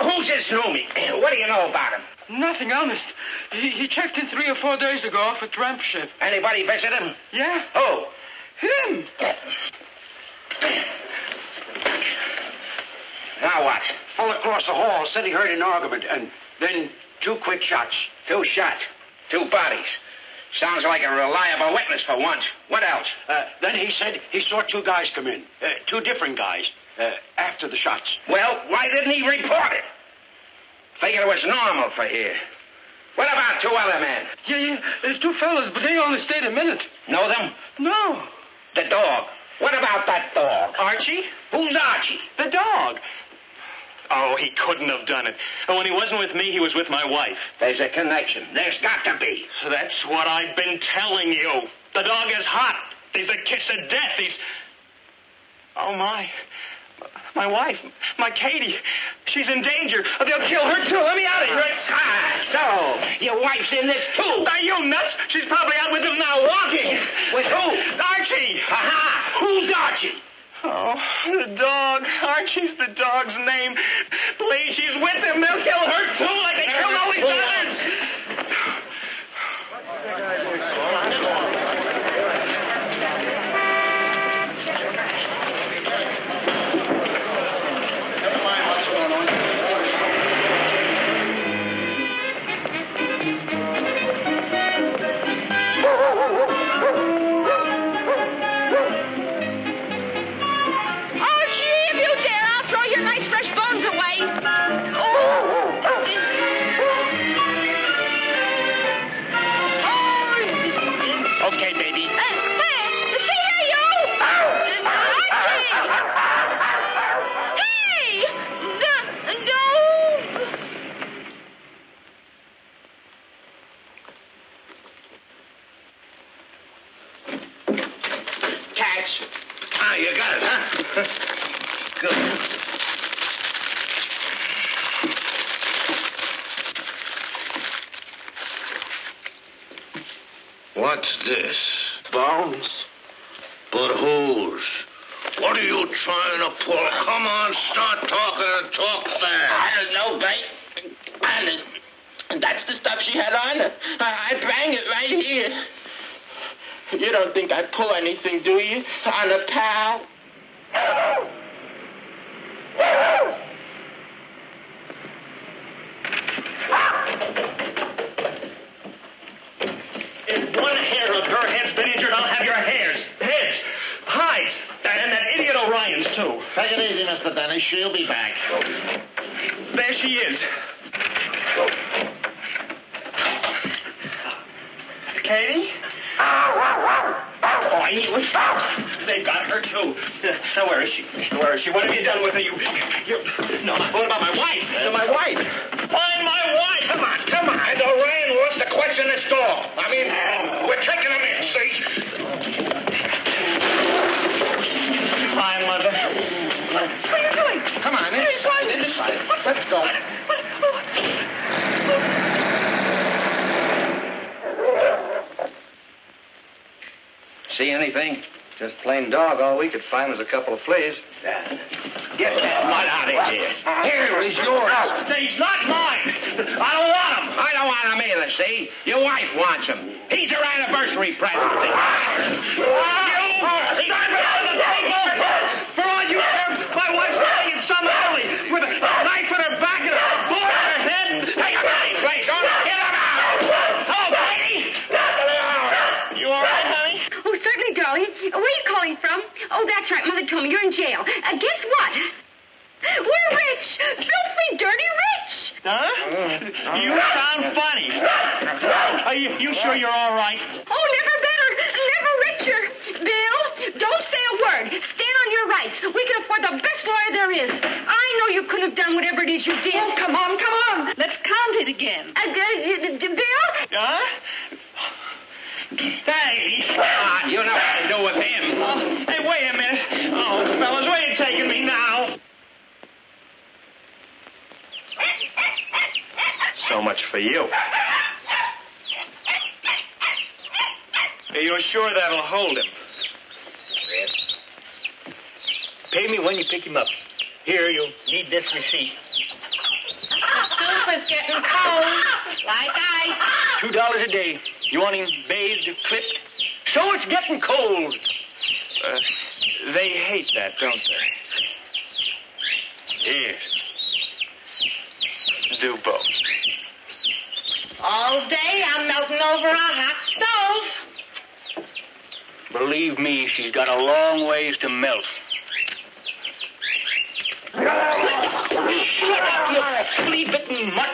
D: Who's this Newmy? What do you know about him?
Q: Nothing, honest. He checked in 3 or 4 days ago off a tramp ship.
D: Anybody visit him?
Q: Yeah.
D: Who?
Q: Him.
D: Now what?
H: Full across the hall said he heard an argument, and then 2 quick shots.
D: 2 shots. 2 bodies. Sounds like a reliable witness for once. What else?
H: Then he said he saw 2 guys come in. 2 different guys. After the shots.
D: Well, why didn't he report it? Figured it was normal for here. What about 2 other men?
Q: Yeah. There's 2 fellas, but they only stayed a minute.
D: Know them?
Q: No.
D: The dog. What about that dog?
P: Archie?
D: Who's Archie?
P: The dog. Oh, he couldn't have done it. And when he wasn't with me, he was with my wife.
D: There's a connection. There's got to be.
P: That's what I've been telling you. The dog is hot. He's the kiss of death. Oh, my wife, my Katie, she's in danger. They'll kill her, too. Let me out of here.
D: So, your wife's in this, too.
P: Are you nuts? She's probably out with him now, walking.
D: With who?
P: Archie.
D: Aha! Who's Archie?
P: Oh, the dog. Archie's the dog's name. Please, she's with him. They'll kill her, too, like they killed all these others. Okay, baby.
D: Cats. Ah, you got it, huh? Good.
J: What's this?
Q: Bones.
J: But whose? What are you trying to pull? Come on, start talking and talk fast.
B: I don't know, Mate. Honest. That's the stuff she had on her. I bang it right here. You don't think I pull anything, do you? On a pal?
P: If one hair of her head's been injured, I'll have your heads, hides, and that idiot Orion's, too.
H: Take it easy, Mr. Denny. She'll be back.
P: There she is. Katie? Oh, I knew it. They've got her, too. Now, where is she? Where is she? What have you done with her? No, what about my wife? My wife. Find my wife.
D: Come on. And Orion wants to question this dog. I mean, we're taking him in, see?
P: Hi, Mother.
F: What are you doing?
P: Come on, inside. Let's go.
M: See anything? Just plain dog. All we could find was a couple of fleas.
D: Get that mud out of here. Here, he's yours.
P: He's not mine. I don't want him.
D: I don't want him either, see? Your wife wants him. He's her anniversary present.
P: For all you care, my wife's lying in some alley with a knife in her back and a bullet in her head.
F: told me you're in jail. Guess what? We're rich. Filthy, dirty rich.
K: Huh? You sound funny. Are you sure you're all right?
F: Oh, never better. Never richer. Bill, don't say a word. Stand on your rights. We can afford the best lawyer there is. I know you couldn't have done whatever it is you did.
L: Oh, come on. Let's count it again.
F: Bill?
K: Huh? Hey,
D: You know what to do with him.
K: hey, wait a minute. Oh, fellas, where are you taking me now? So much for you. You're sure that'll hold him?
R: Pay me when you pick him up. Here, you'll need this receipt.
L: The soup is getting cold. Like ice.
R: $2 a day. You want him bathed, clipped? So it's getting cold.
P: They hate that, don't they?
R: Yes.
P: Do both.
L: All day I'm melting over a hot stove.
R: Believe me, she's got a long ways to melt. Shut up, you flea-bitten mutt.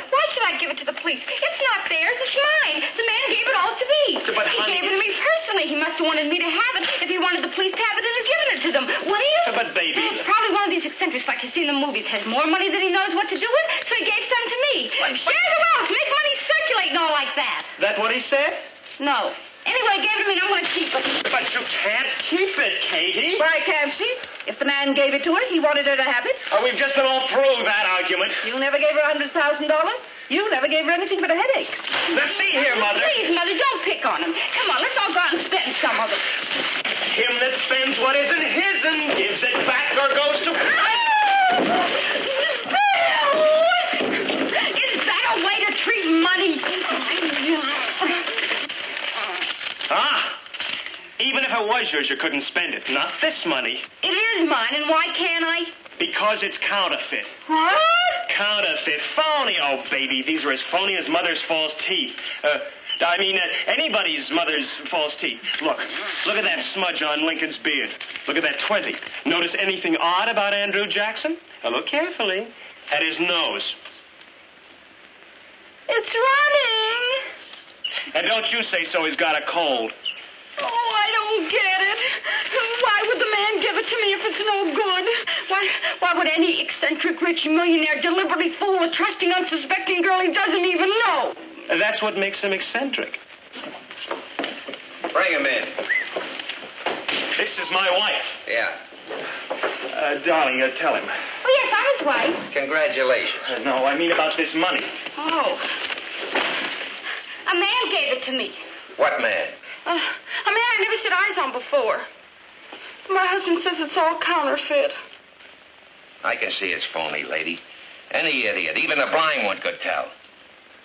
F: Why should I give it to the police? It's not theirs. It's mine. The man gave it all to me.
K: But,
F: he
K: honey...
F: gave it to me personally. He must have wanted me to have it. If he wanted the police to have it, he'd have given it to them. Wouldn't he?
K: But, baby...
F: Probably one of these eccentrics like you see in the movies has more money than he knows what to do with, so he gave some to me. Share the wealth. Make money circulate and all like that.
K: That what he said?
F: No. Anyway, he gave it to me, and I'm going to keep it.
K: But you can't keep it, Katie.
L: Why can't she? If the man gave it to her, he wanted her to have it.
K: Oh, we've just been all through that argument.
L: You never gave her $100,000. You never gave her anything but a headache.
K: Now, see here, Mother.
F: Please, Mother, don't pick on him. Come on, let's all go out and spend some of it.
K: Him that spends what isn't his and gives it back or goes to...
F: Bill! Is that a way to treat money?
K: Even if it was yours, you couldn't spend it. Not this money.
F: It is mine, and why can't I?
K: Because it's counterfeit.
F: What?
K: Counterfeit. Phony. Oh, baby, these are as phony as mother's false teeth. Anybody's mother's false teeth. Look at that smudge on Lincoln's beard. Look at that 20. Notice anything odd about Andrew Jackson? Now, look carefully. At his nose.
F: It's running.
K: And don't you say so, he's got a cold.
F: Oh, I don't get it. Why would the man give it to me if it's no good? Why would any eccentric rich millionaire deliberately fool a trusting, unsuspecting girl he doesn't even know?
K: That's what makes him eccentric.
D: Bring him in.
K: This is my wife.
D: Yeah.
K: Darling, tell him.
F: Oh, yes, I'm his wife.
D: Congratulations.
K: No, I mean about this money.
F: Oh. A man gave it to me.
D: What man?
F: A man I never set eyes on before. My husband says it's all counterfeit.
D: I can see it's phony, lady. Any idiot, even a blind one could tell.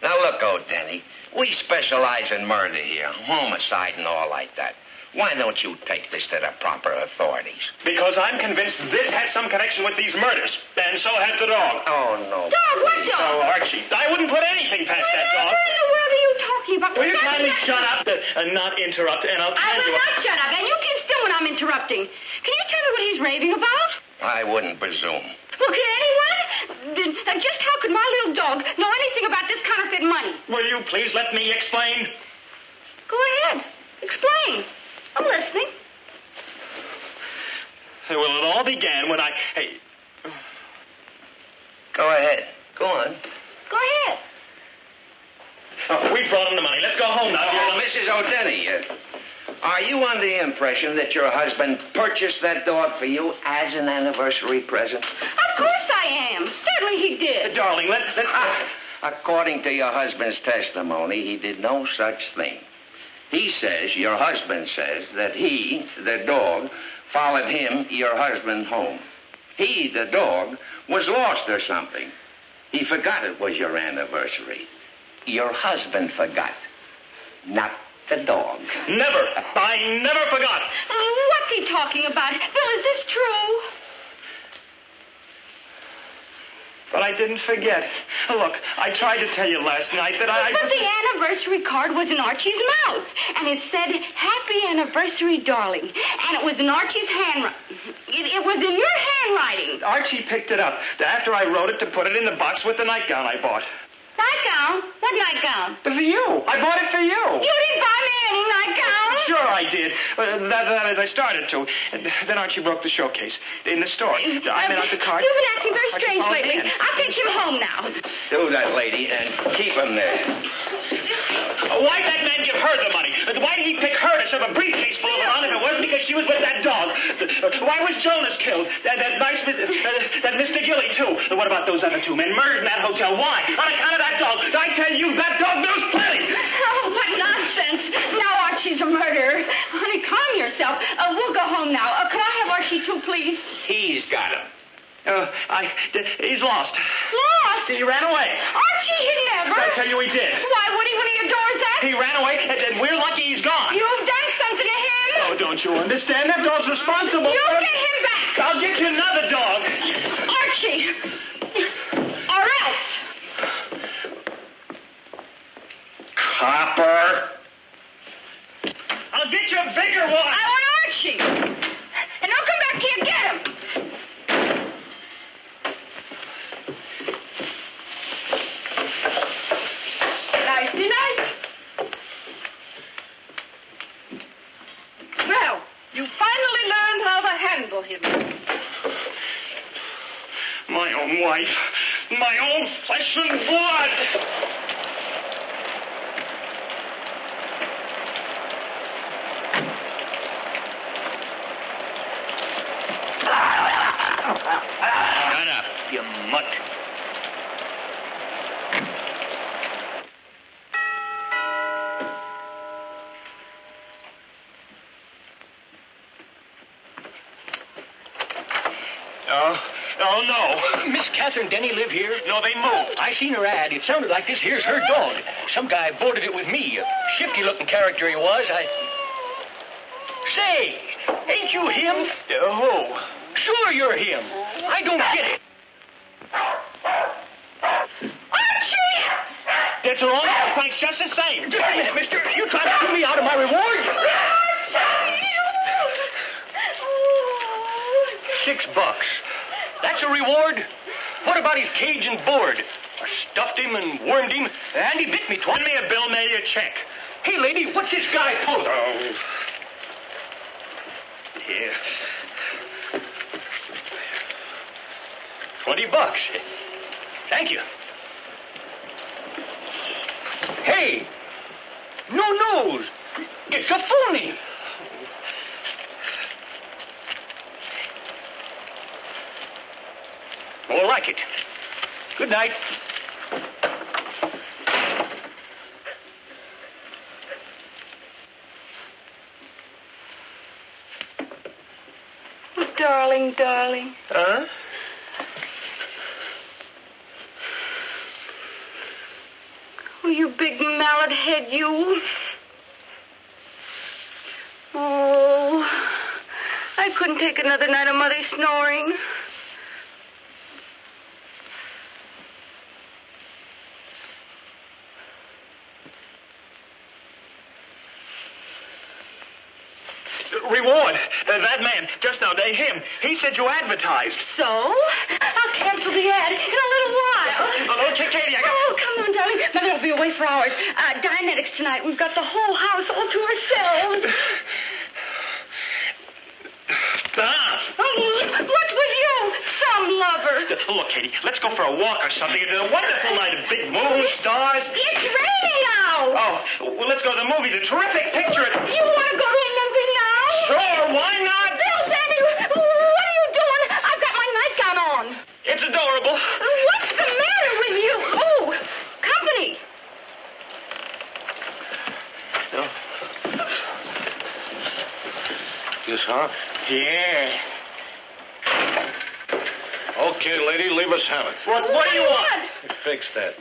D: Now, look, old Denny, we specialize in murder here, homicide and all like that. Why don't you take this to the proper authorities?
K: Because I'm convinced this has some connection with these murders. And so has the dog.
D: Oh, no.
F: Dog? What dog?
K: Oh, Archie. I wouldn't put anything past that dog.
F: What in the world are you talking about?
K: Will you kindly shut up and not interrupt, and I'll tell you...
F: I will not shut up, and you keep still when I'm interrupting. Can you tell me what he's raving about?
D: I wouldn't presume.
F: Well, can anyone? Just how could my little dog know anything about this counterfeit money?
K: Will you please let me explain?
F: Go ahead. Explain. I'm listening.
K: Well, it all began when I... Hey.
D: Go ahead. Go on.
F: Go ahead.
K: Oh, we brought him the money. Let's go home now.
D: Mrs. O'Denny, are you under the impression that your husband purchased that dog for you as an anniversary present?
F: Of course I am. Certainly he did.
K: Darling, let's...
D: According to your husband's testimony, he did no such thing. He says, your husband says, that he, the dog, followed him, your husband, home. He, the dog, was lost or something. He forgot it was your anniversary. Your husband forgot, not the dog.
K: Never. I never forgot.
F: What's he talking about? Bill, is this true?
K: But I didn't forget. Look, I tried to tell you last night that I...
F: But the anniversary card was in Archie's mouth. And it said, Happy Anniversary, darling. And it was in Archie's handwriting. It was in your handwriting.
K: Archie picked it up after I wrote it to put it in the box with the nightgown I bought.
F: Nightgown? What nightgown?
K: For you. I bought it for you.
F: You didn't buy me any nightgown.
K: Sure I did. That is, I started to. And then Archie broke the showcase in the store. I meant out the card.
F: You've been acting very strange lately. I'll take him home now.
D: Do that, lady, and keep him there.
K: Why'd that man give her the money? Why did he pick her to shove a briefcase full of it on if it wasn't because she was with that dog? Why was Jonas killed? That Mr. Gilly, too. What about those other two men murdered in that hotel? Why? On account of that dog. I tell you, that dog knows plenty.
F: Oh, what nonsense. Now Archie's a murderer. Honey, calm yourself. We'll go home now. Can I have Archie, too, please?
D: He's got him.
K: He's lost.
F: Lost?
K: He ran away.
F: Archie, he never.
K: I tell you he did.
F: Why, would he when he adores us?
K: He ran away, and we're lucky he's gone.
F: You've done something to him.
K: Oh, don't you understand? That dog's responsible.
F: You get him back.
K: I'll get you another dog.
F: Archie. Or else.
K: Copper. I'll get you a bigger one.
F: I want Archie. And I'll come back here and get him. Nighty night.
L: Well, you finally learned how to handle him.
K: My own wife. My own flesh and blood.
R: Shut up, you mutt.
K: Oh, no.
R: Miss Catherine Denny live here? No, they moved. I seen her ad. It sounded like this here's her dog. Some guy boarded it with me. A shifty-looking character he was. Say, ain't you him?
K: Who?
R: Sure you're him. I don't get it.
F: Archie!
K: That's all right. Thanks just the same.
R: Just a minute, mister. You trying to pull me out of my reward? $6. That's a reward? What about his cage and board? I stuffed him and wormed him, and he bit me twice.
K: Send me a bill, maybe a check.
R: Hey, lady, what's this guy pulling?
K: Oh. Yes.
R: $20. Thank you. Hey! No nose! It's a phony! More like it. Good night.
F: Oh, darling, darling.
K: Huh?
F: Oh, you big mallet head, you. Oh, I couldn't take another night of Mother snoring.
K: Reward. That man, just now, him. He said you advertised.
F: So? I'll cancel the ad in a little while.
K: Okay, Katie, I got...
F: Oh, come on, darling. Mother will be away for hours. Dianetics tonight. We've got the whole house all to ourselves. What's with you? Some lover.
K: Look, Katie, let's go for a walk or something. It's a wonderful night of big moon, stars.
F: It's raining now.
K: Oh, well, let's go to the movies. A terrific picture.
F: You want to go to a movie now?
K: Sure, why not?
F: Bill Denny, what are you doing? I've got my nightgown on.
K: It's adorable.
F: What's the matter with you? Oh, company.
K: No.
N: This, huh?
K: Yeah.
J: Okay, lady, leave us have it.
K: What do you want?
N: fix that.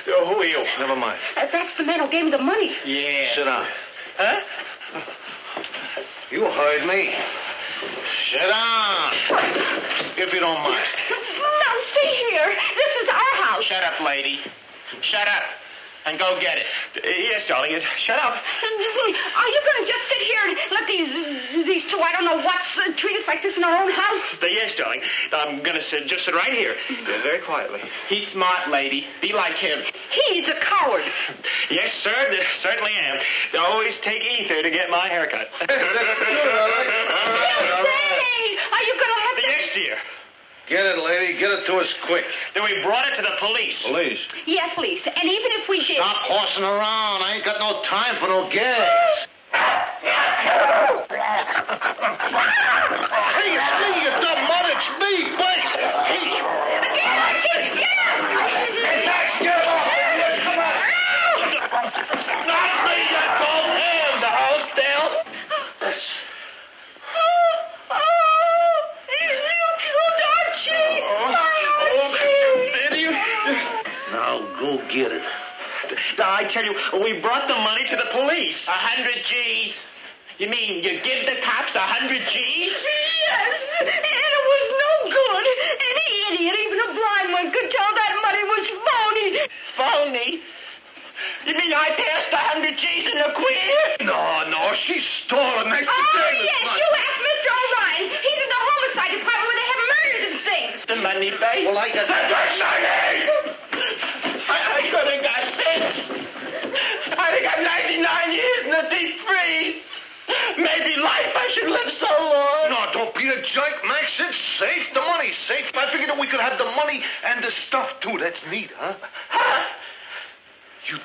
P: Who are you?
N: Never mind.
F: That's the man who gave me the money.
P: Yeah.
N: Sit down.
P: Huh?
N: You heard me. Sit down. If you don't mind.
F: No, stay here. This is our house.
P: Shut up, lady. Shut up. And go get it. Yes, darling. Shut up.
F: Are you going to just sit here and let these two, I don't know what's, treat us like this in our own house?
P: Yes, darling. I'm going to just sit right here. Very quietly. He's smart, lady. Be like him.
F: He's a coward.
P: Yes, sir. Certainly am. They always take ether to get my haircut.
F: Say, are you going to have to...
P: Yes, dear.
N: Get it, lady. Get it to us quick.
P: Then we brought it to the police.
N: Police?
F: Yes, please. And even if we did...
N: Stop horsing around. I ain't got no time for no gags. Hey, it's me, you dumb mutt. It's me. Wait. Hey.
F: Get off!
N: Come on. Not me, you don't have the house down. Now go get it.
P: I tell you, we brought the money to the police. 100 G's. You mean you give the cops 100 G's?
F: Yes, and it was no good. Any idiot, even a blind one, could tell that money was phony.
P: Phony? You mean I passed 100 G's in the queer?
N: No, she stole it. Next
F: Oh, yes, you asked Mr. O'Ryan. He's in the homicide department where they have murders and things.
P: The money, babe?
N: Well, I got...
P: I could have got pinched. I'd have got 99 years in the deep freeze. Maybe life I should live so long.
N: No, don't be a jerk, Max. It's safe. The money's safe. I figured that we could have the money and the stuff, too. That's neat, huh? You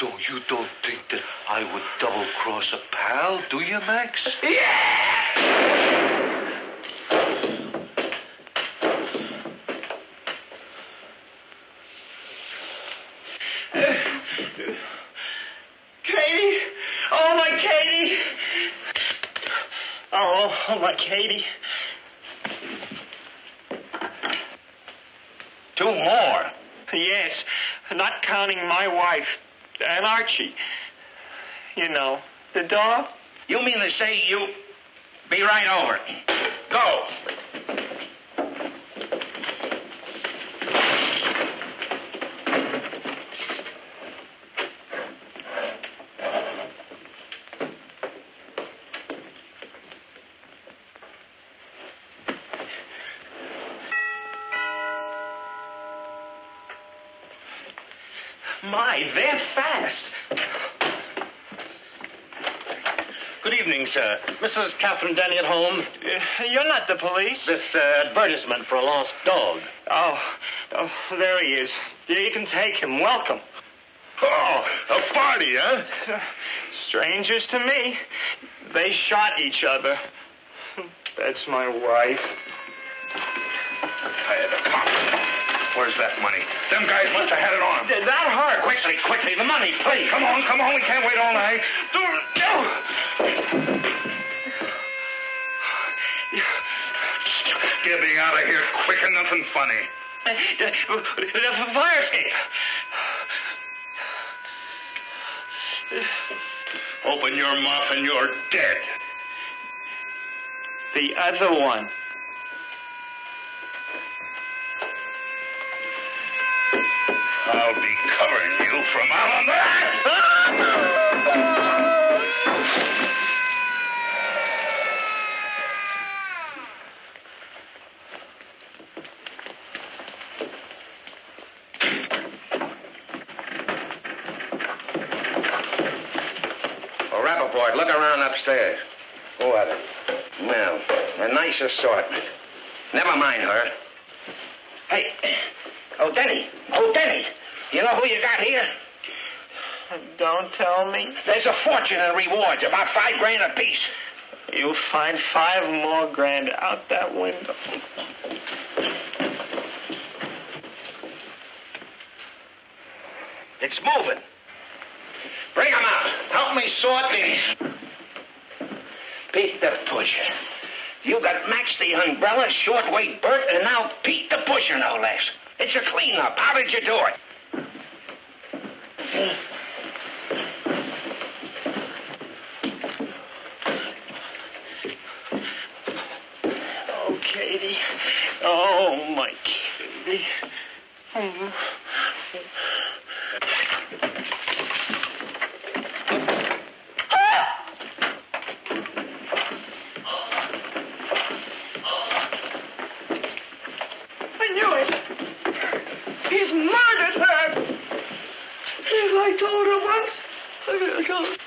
N: don't think that I would double-cross a pal, do you, Max?
P: Yeah! Katie! Oh, my Katie! Oh, my Katie.
N: 2 more.
P: Yes, not counting my wife and Archie. You know, the dog.
D: You mean to say you... Be right over. Go.
P: My, they're fast.
I: Good evening, sir. Mrs. Catherine Denny at home?
P: You're not the police.
I: This advertisement for a lost dog.
P: Oh, there he is. You can take him. Welcome.
N: Oh, a party, huh?
P: Strangers to me. They shot each other. That's my wife.
J: Hey, the cops. Where's that money? Them guys must have had it on.
P: That hurt.
D: Quickly, the money, please.
J: Come on, we can't wait all night. Get me out of here quick and nothing funny.
P: The fire escape.
J: Open your mouth and you're dead.
P: The other one.
J: I'll be covering you from out on that.
D: Well, Rappaport, look around upstairs. Who are they? Well, a nice assortment. Never mind her. Hey, Denny. You know who you got here?
P: Don't tell me.
D: There's a fortune in rewards, about $5,000 apiece.
P: You'll find $5 more grand out that window.
D: It's moving. Bring 'em out. Help me sort these. Pete the Pusher. You got Max the Umbrella, Shortweight Bert, and now Pete the Pusher, no less. It's a cleanup. How did you do it?
P: Oh, Katie. Oh, my Katie.
L: I knew it. He's murdered her. If I told her once, I don't.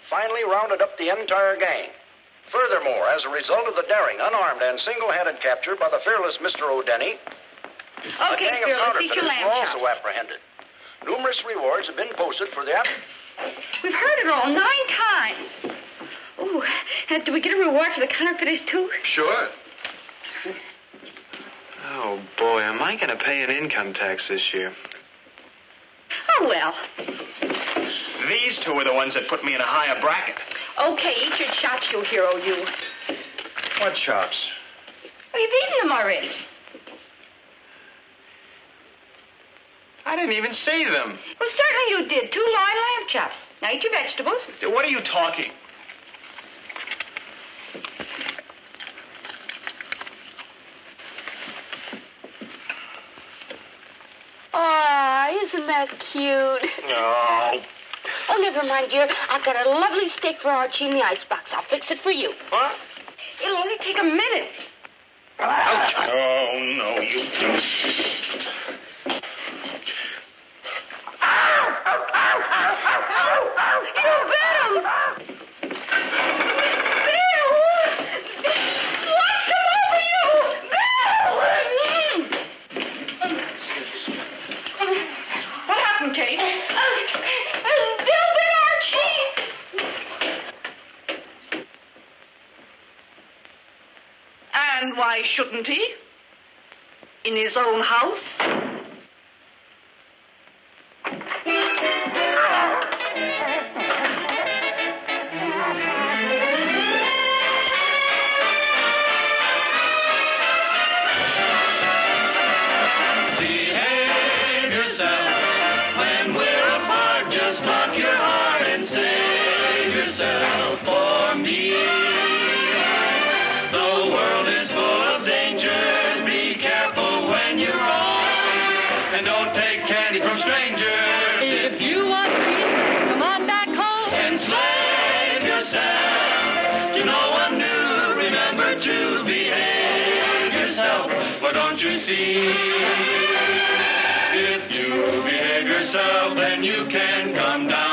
S: Finally rounded up the entire gang. Furthermore, as a result of the daring, unarmed, and single-handed capture by the fearless Mr. O'Denny, a
F: Okay,
S: gang of
F: Phil, let's eat
S: counterfeiters
F: your lamb
S: were
F: chops.
S: also apprehended. Numerous rewards have been posted for the...
F: We've heard it all 9 times. Oh, do we get a reward for the counterfeiters, too?
P: Sure. Oh, boy, am I going to pay an income tax this year?
F: Oh, well.
P: These two are the ones that put me in a higher bracket.
F: Okay, eat your chops, you hero, you.
P: What chops?
F: Oh, you've eaten them already.
P: I didn't even see them.
F: Well, certainly you did. 2 lamb chops. Now eat your vegetables.
P: What are you talking?
E: Aw, isn't that cute?
P: No.
E: Oh, never mind, dear. I've got a lovely steak for Archie in the icebox. I'll fix it for you.
P: What?
F: It'll only take a minute.
P: Ouch. Oh, no, you don't.
F: You bit him! Bill! What's come over you? Bill! What happened, Kate? Bill bit Archie! And why shouldn't he? In his own house?
A: Behave yourself when we're apart. Just lock your heart and save yourself for me. The world is full of dangers. Be careful when you're wrong, and don't take candy from strangers. If you want peace, come on back home. Enslave yourself to no one new. Remember to behave yourself, for don't you see? If you behave yourself, then you can come down.